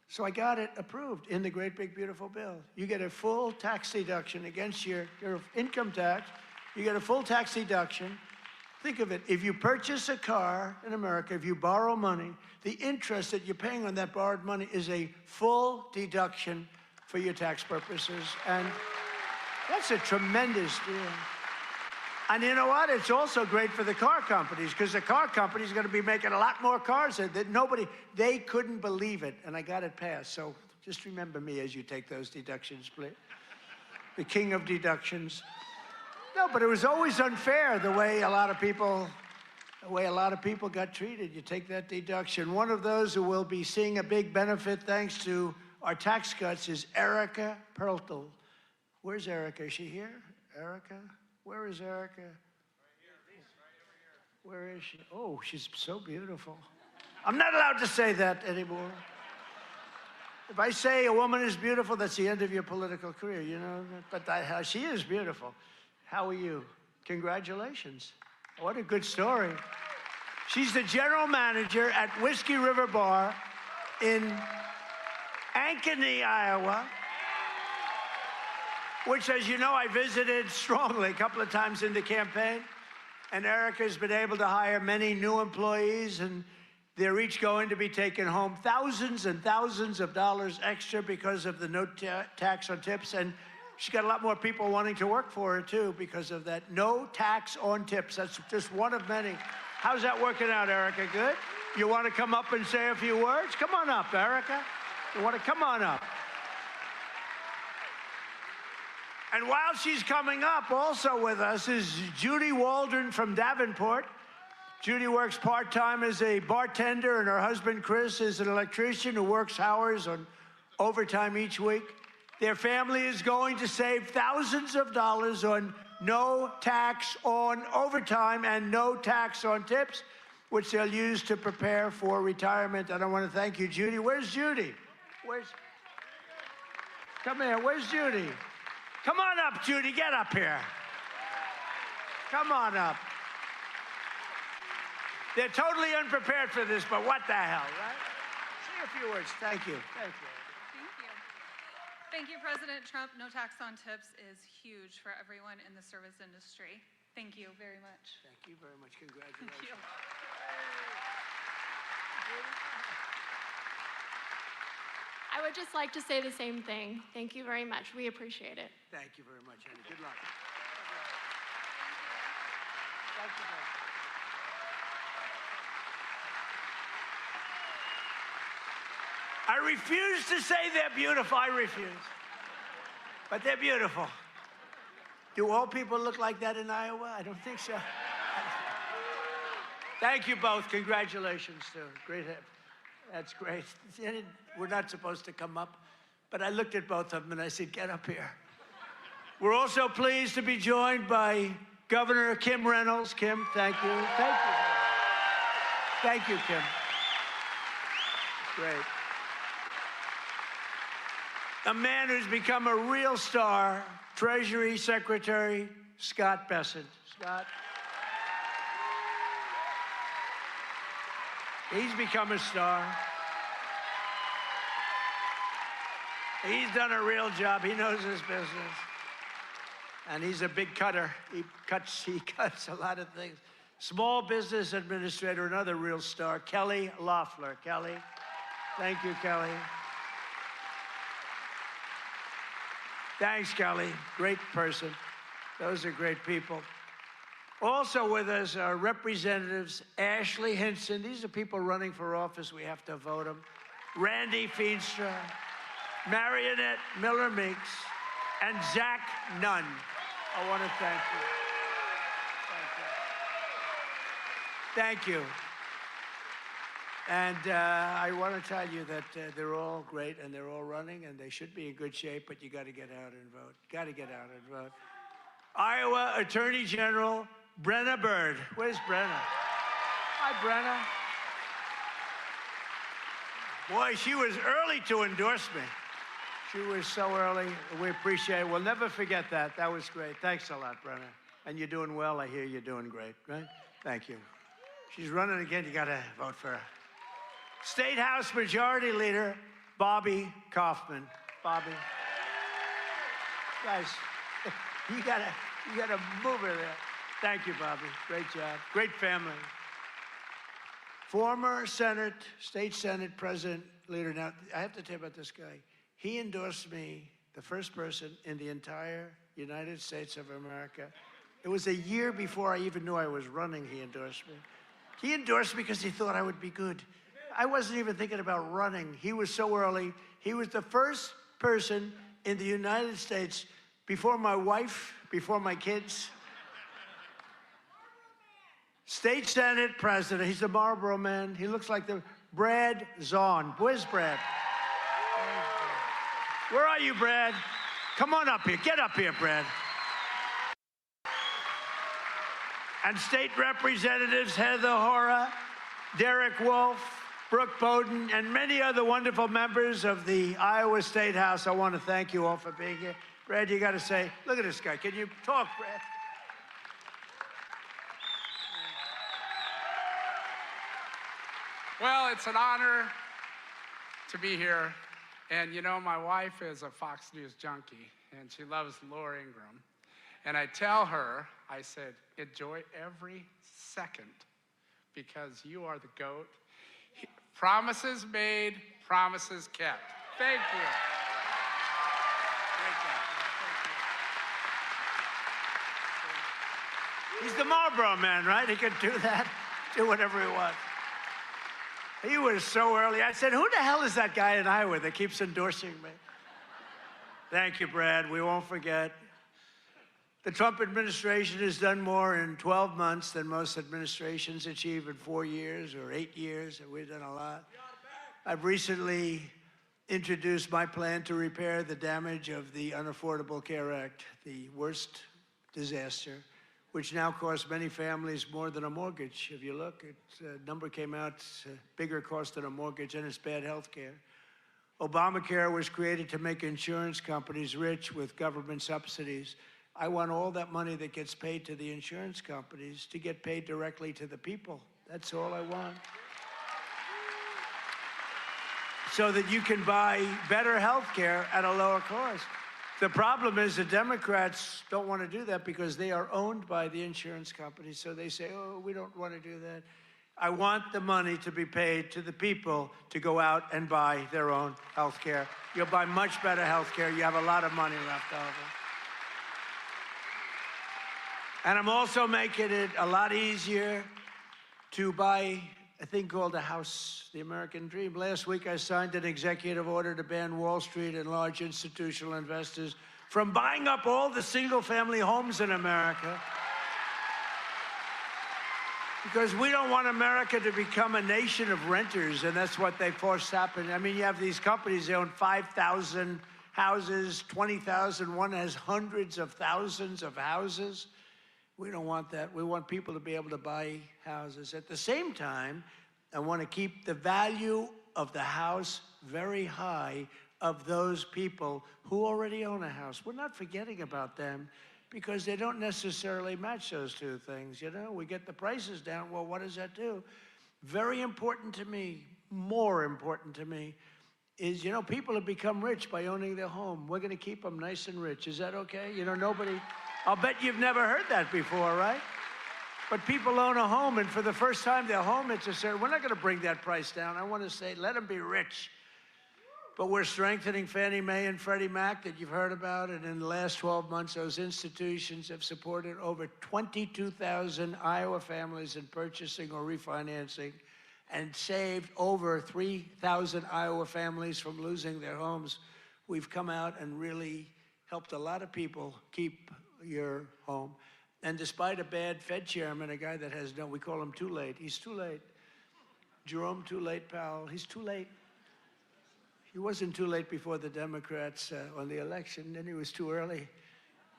So I got it approved in the Great Big Beautiful Bill. You get a full tax deduction against your income tax. You get a full tax deduction. Think of it, if you purchase a car in America, if you borrow money, the interest that you're paying on that borrowed money is a full deduction for your tax purposes. And that's a tremendous deal. And you know what? It's also great for the car companies, because the car companies are going to be making a lot more cars that they couldn't believe it. And I got it passed. So just remember me as you take those deductions, please. The king of deductions. No, but it was always unfair the way a lot of people got treated. You take that deduction. One of those who will be seeing a big benefit thanks to our tax cuts is Erica Perltel. Where's Erica? Is she here? Erica? Where is Erica? Right here, right over here. Where is she? Oh, she's so beautiful. I'm not allowed to say that anymore. If I say a woman is beautiful, that's the end of your political career, you know? But she is beautiful. How are you? Congratulations. What a good story. She's the general manager at Whiskey River Bar in Ankeny, Iowa, which, as you know, I visited strongly a couple of times in the campaign. And Erica's been able to hire many new employees, and they're each going to be taking home thousands and thousands of dollars extra because of the no tax on tips. And she's got a lot more people wanting to work for her, too, because of that no tax on tips. That's just one of many. How's that working out, Erica? Good? You want to come up and say a few words? Come on up, Erica. You want to come on up? And while she's coming up, also with us is Judy Waldron from Davenport. Judy works part-time as a bartender, and her husband, Chris, is an electrician who works hours on overtime each week. Their family is going to save thousands of dollars on no tax on overtime and no tax on tips, which they'll use to prepare for retirement. And I want to thank you, Judy. Where's Judy? Come here. Where's Judy? Come on up, Judy. Get up here. Come on up. They're totally unprepared for this, but what the hell, right? Say a few words. Thank you. Thank you. Thank you. Thank you, President Trump. No tax on tips is huge for everyone in the service industry. Thank you very much. Thank you very much. Congratulations. Thank you. I would just like to say the same thing. Thank you very much. We appreciate it. Thank you very much, Annie. Good luck. Thank you. I refuse to say they're beautiful. I refuse. But they're beautiful. Do all people look like that in Iowa? I don't think so. Thank you both. Congratulations, too. Great. That's great. We're not supposed to come up, but I looked at both of them and I said, get up here. We're also pleased to be joined by Governor Kim Reynolds. Kim, thank you. Thank you. Thank you, Kim. Great. A man who's become a real star, Treasury Secretary Scott Bessent. Scott. He's become a star. He's done a real job. He knows his business. And he's a big cutter. He cuts a lot of things. Small Business Administrator, another real star, Kelly Loeffler. Kelly. Thank you, Kelly. Thanks, Kelly. Great person. Those are great people. Also with us are Representatives Ashley Hinson. These are people running for office. We have to vote them. Randy Feenstra, Marionette Miller Meeks, and Zach Nunn. I want to thank you. Thank you. Thank you. And I want to tell you that they're all great and they're all running and they should be in good shape, but you got to get out and vote. Got to get out and vote. Iowa Attorney General Brenna Bird. Where's Brenna? Hi, Brenna. Boy, she was early to endorse me. She was so early. We appreciate it. We'll never forget that. That was great. Thanks a lot, Brenna. And you're doing well. I hear you're doing great, right? Thank you. She's running again. You got to vote for her. State House Majority Leader Bobby Kaufman. Bobby. Guys, you gotta move her there. Thank you, Bobby. Great job. Great family. Former State Senate President Leader. Now, I have to tell you about this guy. He endorsed me, the first person in the entire United States of America. It was a year before I even knew I was running, he endorsed me. He endorsed me because he thought I would be good. I wasn't even thinking about running. He was so early. He was the first person in the United States, before my wife, before my kids. State Senate President. He's the Marlboro man. He looks like the Brad Zahn. Where's Brad? Where are you, Brad? Come on up here. Get up here, Brad. And state representatives Heather Hora, Derek Wolf, Brooke Bowden, and many other wonderful members of the Iowa State House. I want to thank you all for being here. Brad, you got to say, look at this guy. Can you talk, Brad? Well, it's an honor to be here. And you know, my wife is a Fox News junkie, and she loves Laura Ingraham. And I tell her, I said, enjoy every second because you are the GOAT. Promises made, promises kept. Thank you. Great job. He's the Marlboro man, right? He could do that, do whatever he wants. He was so early. I said, who the hell is that guy in Iowa that keeps endorsing me? Thank you, Brad. We won't forget. The Trump administration has done more in 12 months than most administrations achieve in 4 years or 8 years, and we've done a lot. I've recently introduced my plan to repair the damage of the Unaffordable Care Act, the worst disaster, which now costs many families more than a mortgage. If you look, a number came out, it's a bigger cost than a mortgage, and it's bad health care. Obamacare was created to make insurance companies rich with government subsidies. I want all that money that gets paid to the insurance companies to get paid directly to the people. That's all I want. So that you can buy better health care at a lower cost. The problem is the Democrats don't want to do that because they are owned by the insurance companies. So they say, oh, we don't want to do that. I want the money to be paid to the people to go out and buy their own health care. You'll buy much better health care. You have a lot of money left over. And I'm also making it a lot easier to buy a thing called a house, the American dream. Last week, I signed an executive order to ban Wall Street and large institutional investors from buying up all the single-family homes in America. Because we don't want America to become a nation of renters, and that's what they force happen. I mean, you have these companies, they own 5,000 houses, 20,000. One has hundreds of thousands of houses. We don't want that. We want people to be able to buy houses. At the same time, I want to keep the value of the house very high of those people who already own a house. We're not forgetting about them because they don't necessarily match those two things. You know, we get the prices down. Well, what does that do? Very important to me, more important to me, is, you know, people have become rich by owning their home. We're going to keep them nice and rich. Is that okay? You know, nobody... I'll bet you've never heard that before, right? But people own a home, and for the first time, their home interests are, we're not going to bring that price down. I want to say, let them be rich. But we're strengthening Fannie Mae and Freddie Mac that you've heard about, and in the last 12 months, those institutions have supported over 22,000 Iowa families in purchasing or refinancing and saved over 3,000 Iowa families from losing their homes. We've come out and really helped a lot of people keep your home. And despite a bad Fed chairman, a guy that has no, we call him too late. He's too late. Jerome Too Late Powell, he's too late. He wasn't too late before the Democrats on the election, then he was too early.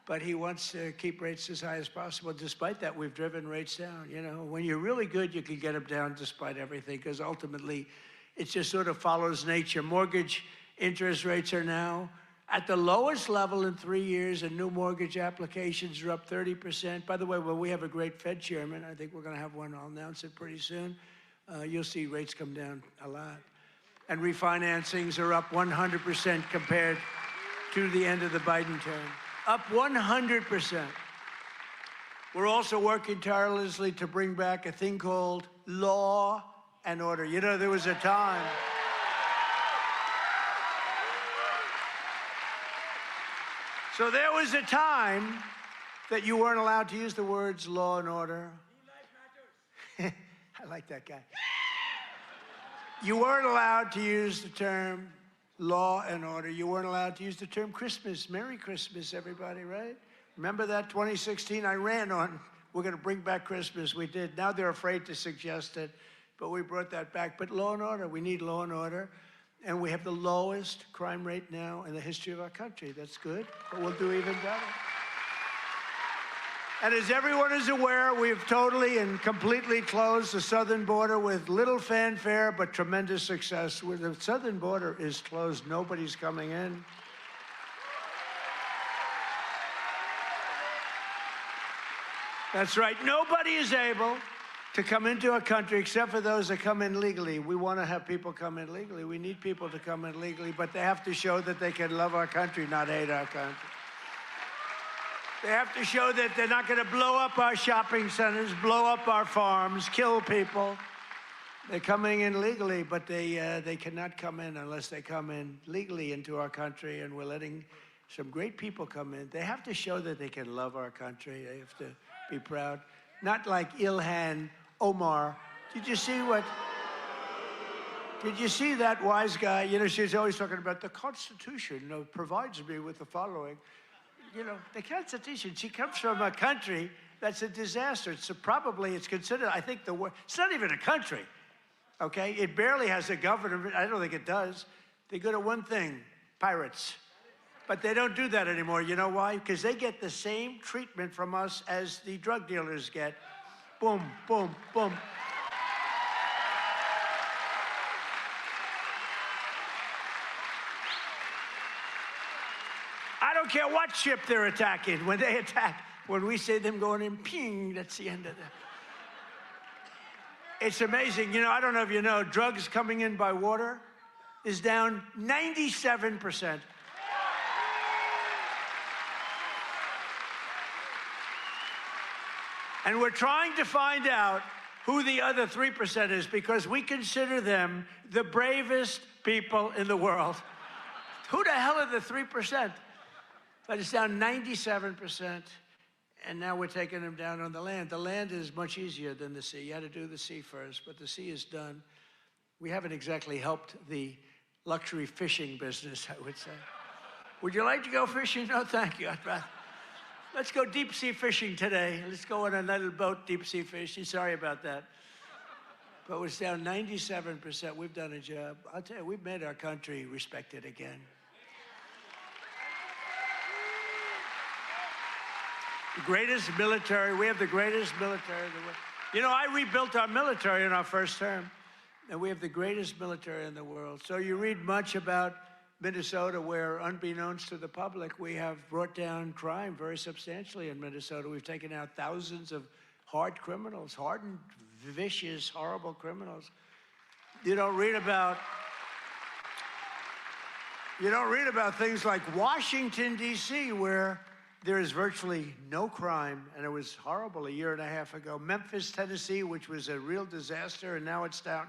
But he wants to keep rates as high as possible. Despite that, we've driven rates down. You know, when you're really good, you can get them down despite everything, because ultimately, it just sort of follows nature. Mortgage interest rates are now at the lowest level in 3 years, and new mortgage applications are up 30%. By the way, when we have a great Fed chairman, I think we're going to have one, I'll announce it pretty soon, you'll see rates come down a lot. And refinancings are up 100% compared to the end of the Biden term. Up 100%. We're also working tirelessly to bring back a thing called law and order. You know, there was a time... So there was a time that you weren't allowed to use the words law and order. I like that guy. You weren't allowed to use the term law and order. You weren't allowed to use the term Christmas. Merry Christmas, everybody, right? Remember that 2016? I ran on, we're going to bring back Christmas. We did. Now they're afraid to suggest it, but we brought that back. But law and order, we need law and order. And we have the lowest crime rate now in the history of our country. That's good, but we'll do even better. And as everyone is aware, we've totally and completely closed the southern border with little fanfare, but tremendous success. Where the southern border is closed, nobody's coming in. That's right, nobody is able to come into our country except for those that come in legally. We want to have people come in legally. We need people to come in legally, but they have to show that they can love our country, not hate our country. They have to show that they're not going to blow up our shopping centers, blow up our farms, kill people. They're coming in legally, but they cannot come in unless they come in legally into our country, and we're letting some great people come in. They have to show that they can love our country. They have to be proud. Not like Ilhan Omar. Did you see that wise guy? You know, she's always talking about the Constitution provides me with the following. You know, the Constitution, she comes from a country that's a disaster. It's considered, I think, the worst. It's not even a country, okay? It barely has a government. I don't think it does. They're good at one thing, pirates. But they don't do that anymore. You know why? Because they get the same treatment from us as the drug dealers get. Boom, boom, boom. don't care what ship they're attacking. When they attack, when we say them going in, ping, that's the end of that. It's amazing. You know, I don't know if you know, drugs coming in by water is down 97%. And we're trying to find out who the other 3% is, because we consider them the bravest people in the world. Who the hell are the 3%? But it's down 97%, and now we're taking them down on the land. The land is much easier than the sea. You had to do the sea first, but the sea is done. We haven't exactly helped the luxury fishing business, I would say. Would you like to go fishing? No, thank you. I'd rather. Let's go deep sea fishing today. Let's go on a little boat, deep sea fishing. Sorry about that. But it's down 97%. We've done a job. I'll tell you, we've made our country respected again. The greatest military, we have the greatest military in the world. You know, I rebuilt our military in our first term, and we have the greatest military in the world. So you read much about Minnesota, where, unbeknownst to the public, we have brought down crime very substantially in Minnesota. We've taken out thousands of hard criminals, hardened, vicious, horrible criminals. You don't read about things like Washington, D.C., where there is virtually no crime, and it was horrible a year and a half ago. Memphis, Tennessee, which was a real disaster, and now it's down.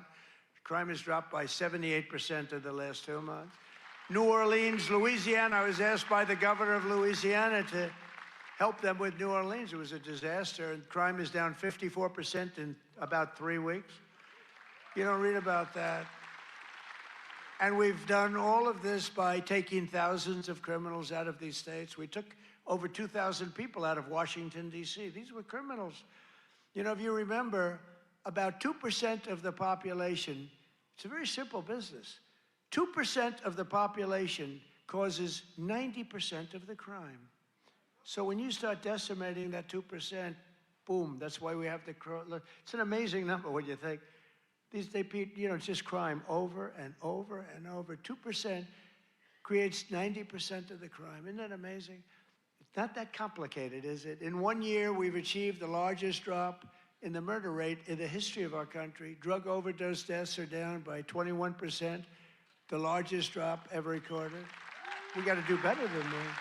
Crime has dropped by 78% in the last 2 months. New Orleans, Louisiana, I was asked by the governor of Louisiana to help them with New Orleans. It was a disaster, and crime is down 54% in about 3 weeks. You don't read about that. And we've done all of this by taking thousands of criminals out of these states. We took over 2,000 people out of Washington, D.C. These were criminals. You know, if you remember, about 2% of the population, it's a very simple business. 2% of the population causes 90% of the crime. So when you start decimating that 2%, boom, that's why we have the crime. It's an amazing number when you think. It's just crime over and over and over. 2% creates 90% of the crime. Isn't that amazing? It's not that complicated, is it? In 1 year, we've achieved the largest drop in the murder rate in the history of our country. Drug overdose deaths are down by 21%, the largest drop ever recorded. We got to do better than that.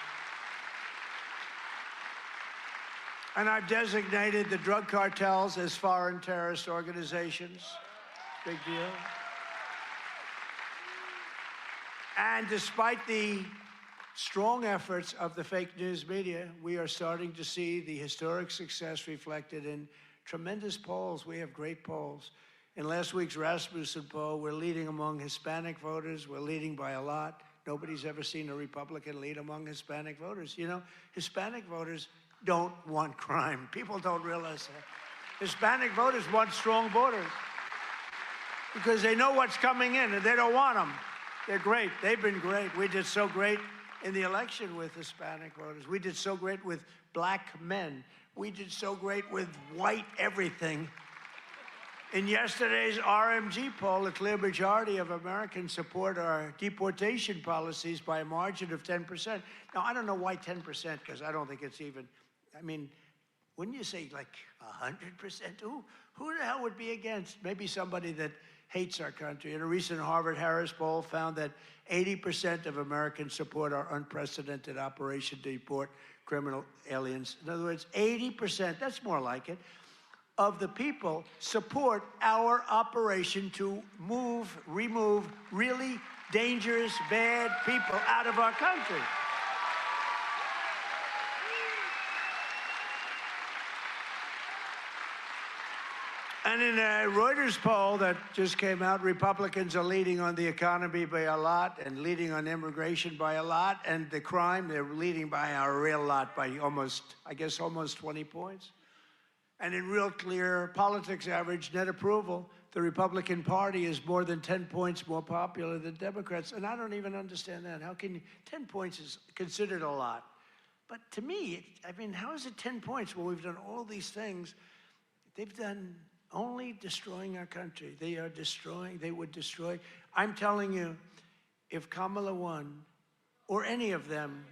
And I've designated the drug cartels as foreign terrorist organizations. Big deal. And despite the strong efforts of the fake news media, we are starting to see the historic success reflected in tremendous polls. We have great polls. In last week's Rasmussen poll, we're leading among Hispanic voters. We're leading by a lot. Nobody's ever seen a Republican lead among Hispanic voters. You know, Hispanic voters don't want crime. People don't realize that. Hispanic voters want strong borders because they know what's coming in and they don't want them. They're great. They've been great. We did so great in the election with Hispanic voters. We did so great with black men. We did so great with white everything. In yesterday's RMG poll, a clear majority of Americans support our deportation policies by a margin of 10%. Now, I don't know why 10%, because I don't think it's even, I mean, wouldn't you say like 100%? Who the hell would be against? Maybe somebody that hates our country. And a recent Harvard-Harris poll found that 80% of Americans support our unprecedented operation to deport criminal aliens. In other words, 80%, that's more like it, of the people support our operation to remove really dangerous, bad people out of our country. And in a Reuters poll that just came out, Republicans are leading on the economy by a lot and leading on immigration by a lot, and the crime, they're leading by a real lot, by almost 20 points. And in Real Clear Politics average net approval, the Republican Party is more than 10 points more popular than Democrats. And I don't even understand that. How can 10 points is considered a lot? But to me, I mean, how is it 10 points when we've done all these things? They've done only destroying our country. They are destroying, they would destroy. I'm telling you, if Kamala won, or any of them,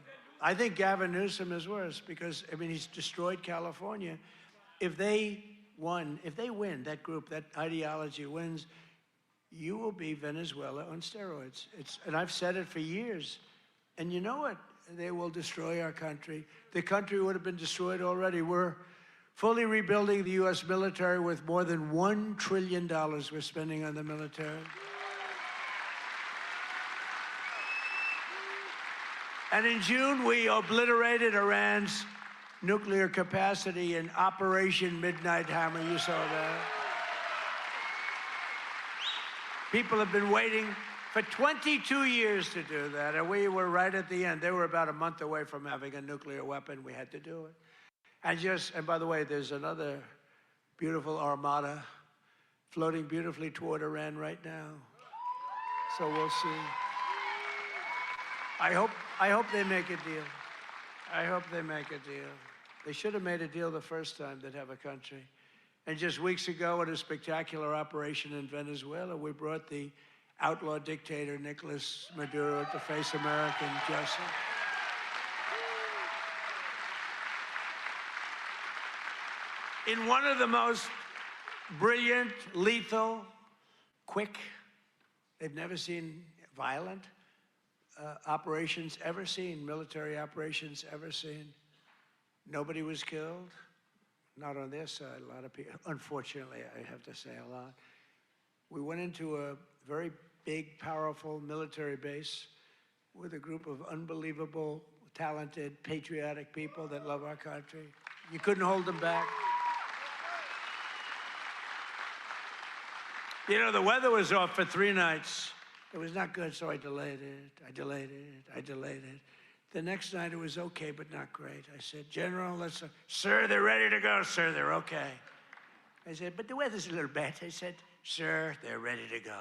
I think Gavin Newsom is worse because, I mean, he's destroyed California. If they win, that group, that ideology wins, you will be Venezuela on steroids. And I've said it for years. And you know what? They will destroy our country. The country would have been destroyed already. We're fully rebuilding the U.S. military with more than $1 trillion we're spending on the military. And in June, we obliterated Iran's nuclear capacity in Operation Midnight Hammer. You saw that. People have been waiting for 22 years to do that, and we were right at the end. They were about a month away from having a nuclear weapon. We had to do it. And by the way, there's another beautiful armada floating beautifully toward Iran right now. So we'll see. I hope they make a deal. I hope they make a deal. They should have made a deal the first time they'd have a country. And just weeks ago, at a spectacular operation in Venezuela, we brought the outlaw dictator Nicolas Maduro to face American justice. In one of the most brilliant, lethal, quick, they've never seen violent operations ever seen, military operations ever seen. Nobody was killed, not on their side. A lot of people, unfortunately, I have to say a lot. We went into a very big, powerful military base with a group of unbelievable, talented, patriotic people that love our country. You couldn't hold them back. You know, the weather was off for 3 nights. It was not good, so I delayed it. The next night it was okay, but not great. I said, General, sir, they're ready to go. Sir, they're okay. I said, but the weather's a little bad. I said, sir, they're ready to go.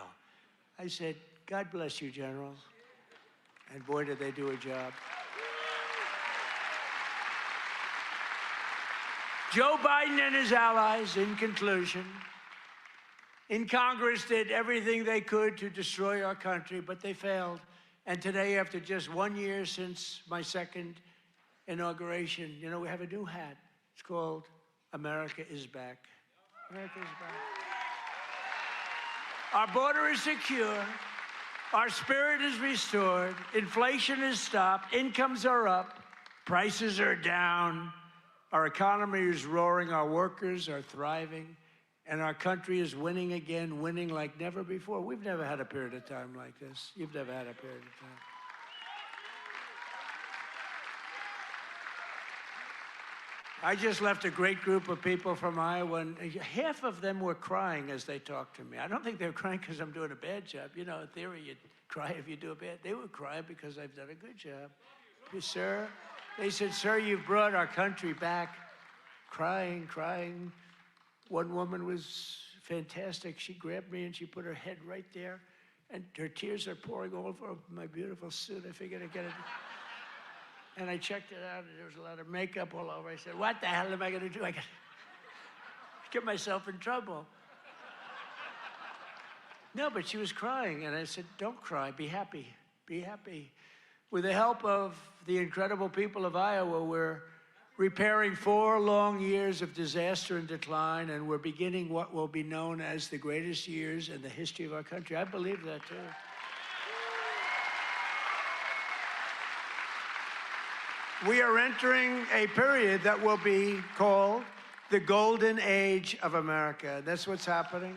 I said, God bless you, General. And boy, did they do a job. Joe Biden and his allies, in conclusion, in Congress did everything they could to destroy our country, but they failed. And today, after just 1 year since my second inauguration, you know, we have a new hat. It's called America is Back. America is back. Our border is secure. Our spirit is restored. Inflation is stopped. Incomes are up. Prices are down. Our economy is roaring. Our workers are thriving. And our country is winning again, winning like never before. We've never had a period of time like this. You've never had a period of time. I just left a great group of people from Iowa, and half of them were crying as they talked to me. I don't think they were crying because I'm doing a bad job. You know, in theory, you'd cry if you do a bad. They were crying because I've done a good job. Sir, they said, sir, you've brought our country back. Crying. One woman was fantastic. She grabbed me and she put her head right there, and her tears are pouring all over my beautiful suit. I figured I'd get it. And I checked it out, and there was a lot of makeup all over. I said, what the hell am I going to do? I got to get myself in trouble. No, but she was crying, and I said, don't cry. Be happy. Be happy. With the help of the incredible people of Iowa, we're repairing 4 long years of disaster and decline, and we're beginning what will be known as the greatest years in the history of our country. I believe that, too. We are entering a period that will be called the Golden Age of America. That's what's happening.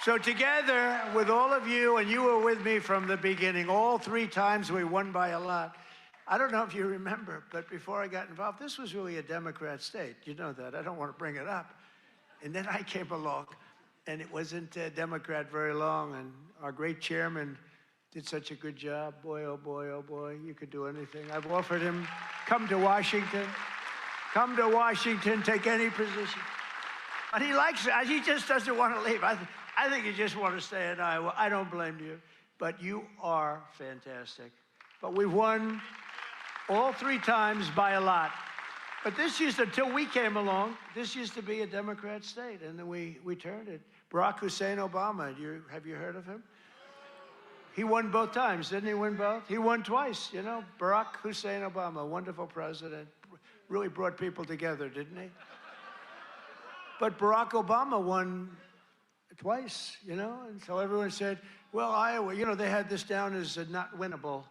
So together with all of you, and you were with me from the beginning, all 3 times we won by a lot. I don't know if you remember, but before I got involved, this was really a Democrat state. You know that. I don't want to bring it up. And then I came along, and it wasn't a Democrat very long, and our great chairman did such a good job. Boy, oh boy, you could do anything. I've offered him, come to Washington, take any position. But he likes it. He just doesn't want to leave. I think you just want to stay in Iowa. I don't blame you. But you are fantastic. But we've won all 3 times by a lot. But until we came along, this used to be a Democrat state, and then we turned it. Barack Hussein Obama, have you heard of him? He won both times, didn't he win both? He won twice, you know. Barack Hussein Obama, wonderful president, really brought people together, didn't he? But Barack Obama won twice, you know, and so everyone said, well, Iowa, you know, they had this down as not winnable,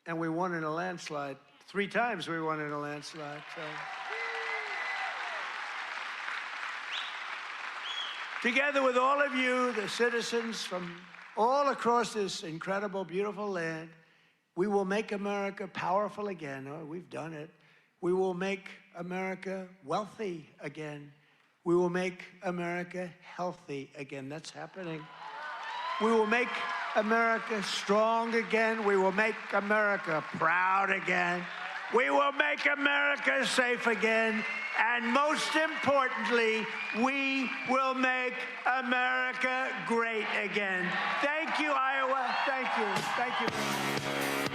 and we won in a landslide. 3 times we won in a landslide, so. Together with all of you, the citizens from all across this incredible, beautiful land, we will make America powerful again. Oh, we've done it. We will make America wealthy again. We will make America healthy again. That's happening. We will make America strong again. We will make America proud again. We will make America safe again. And most importantly, we will make America great again. Thank you, Iowa. Thank you. Thank you.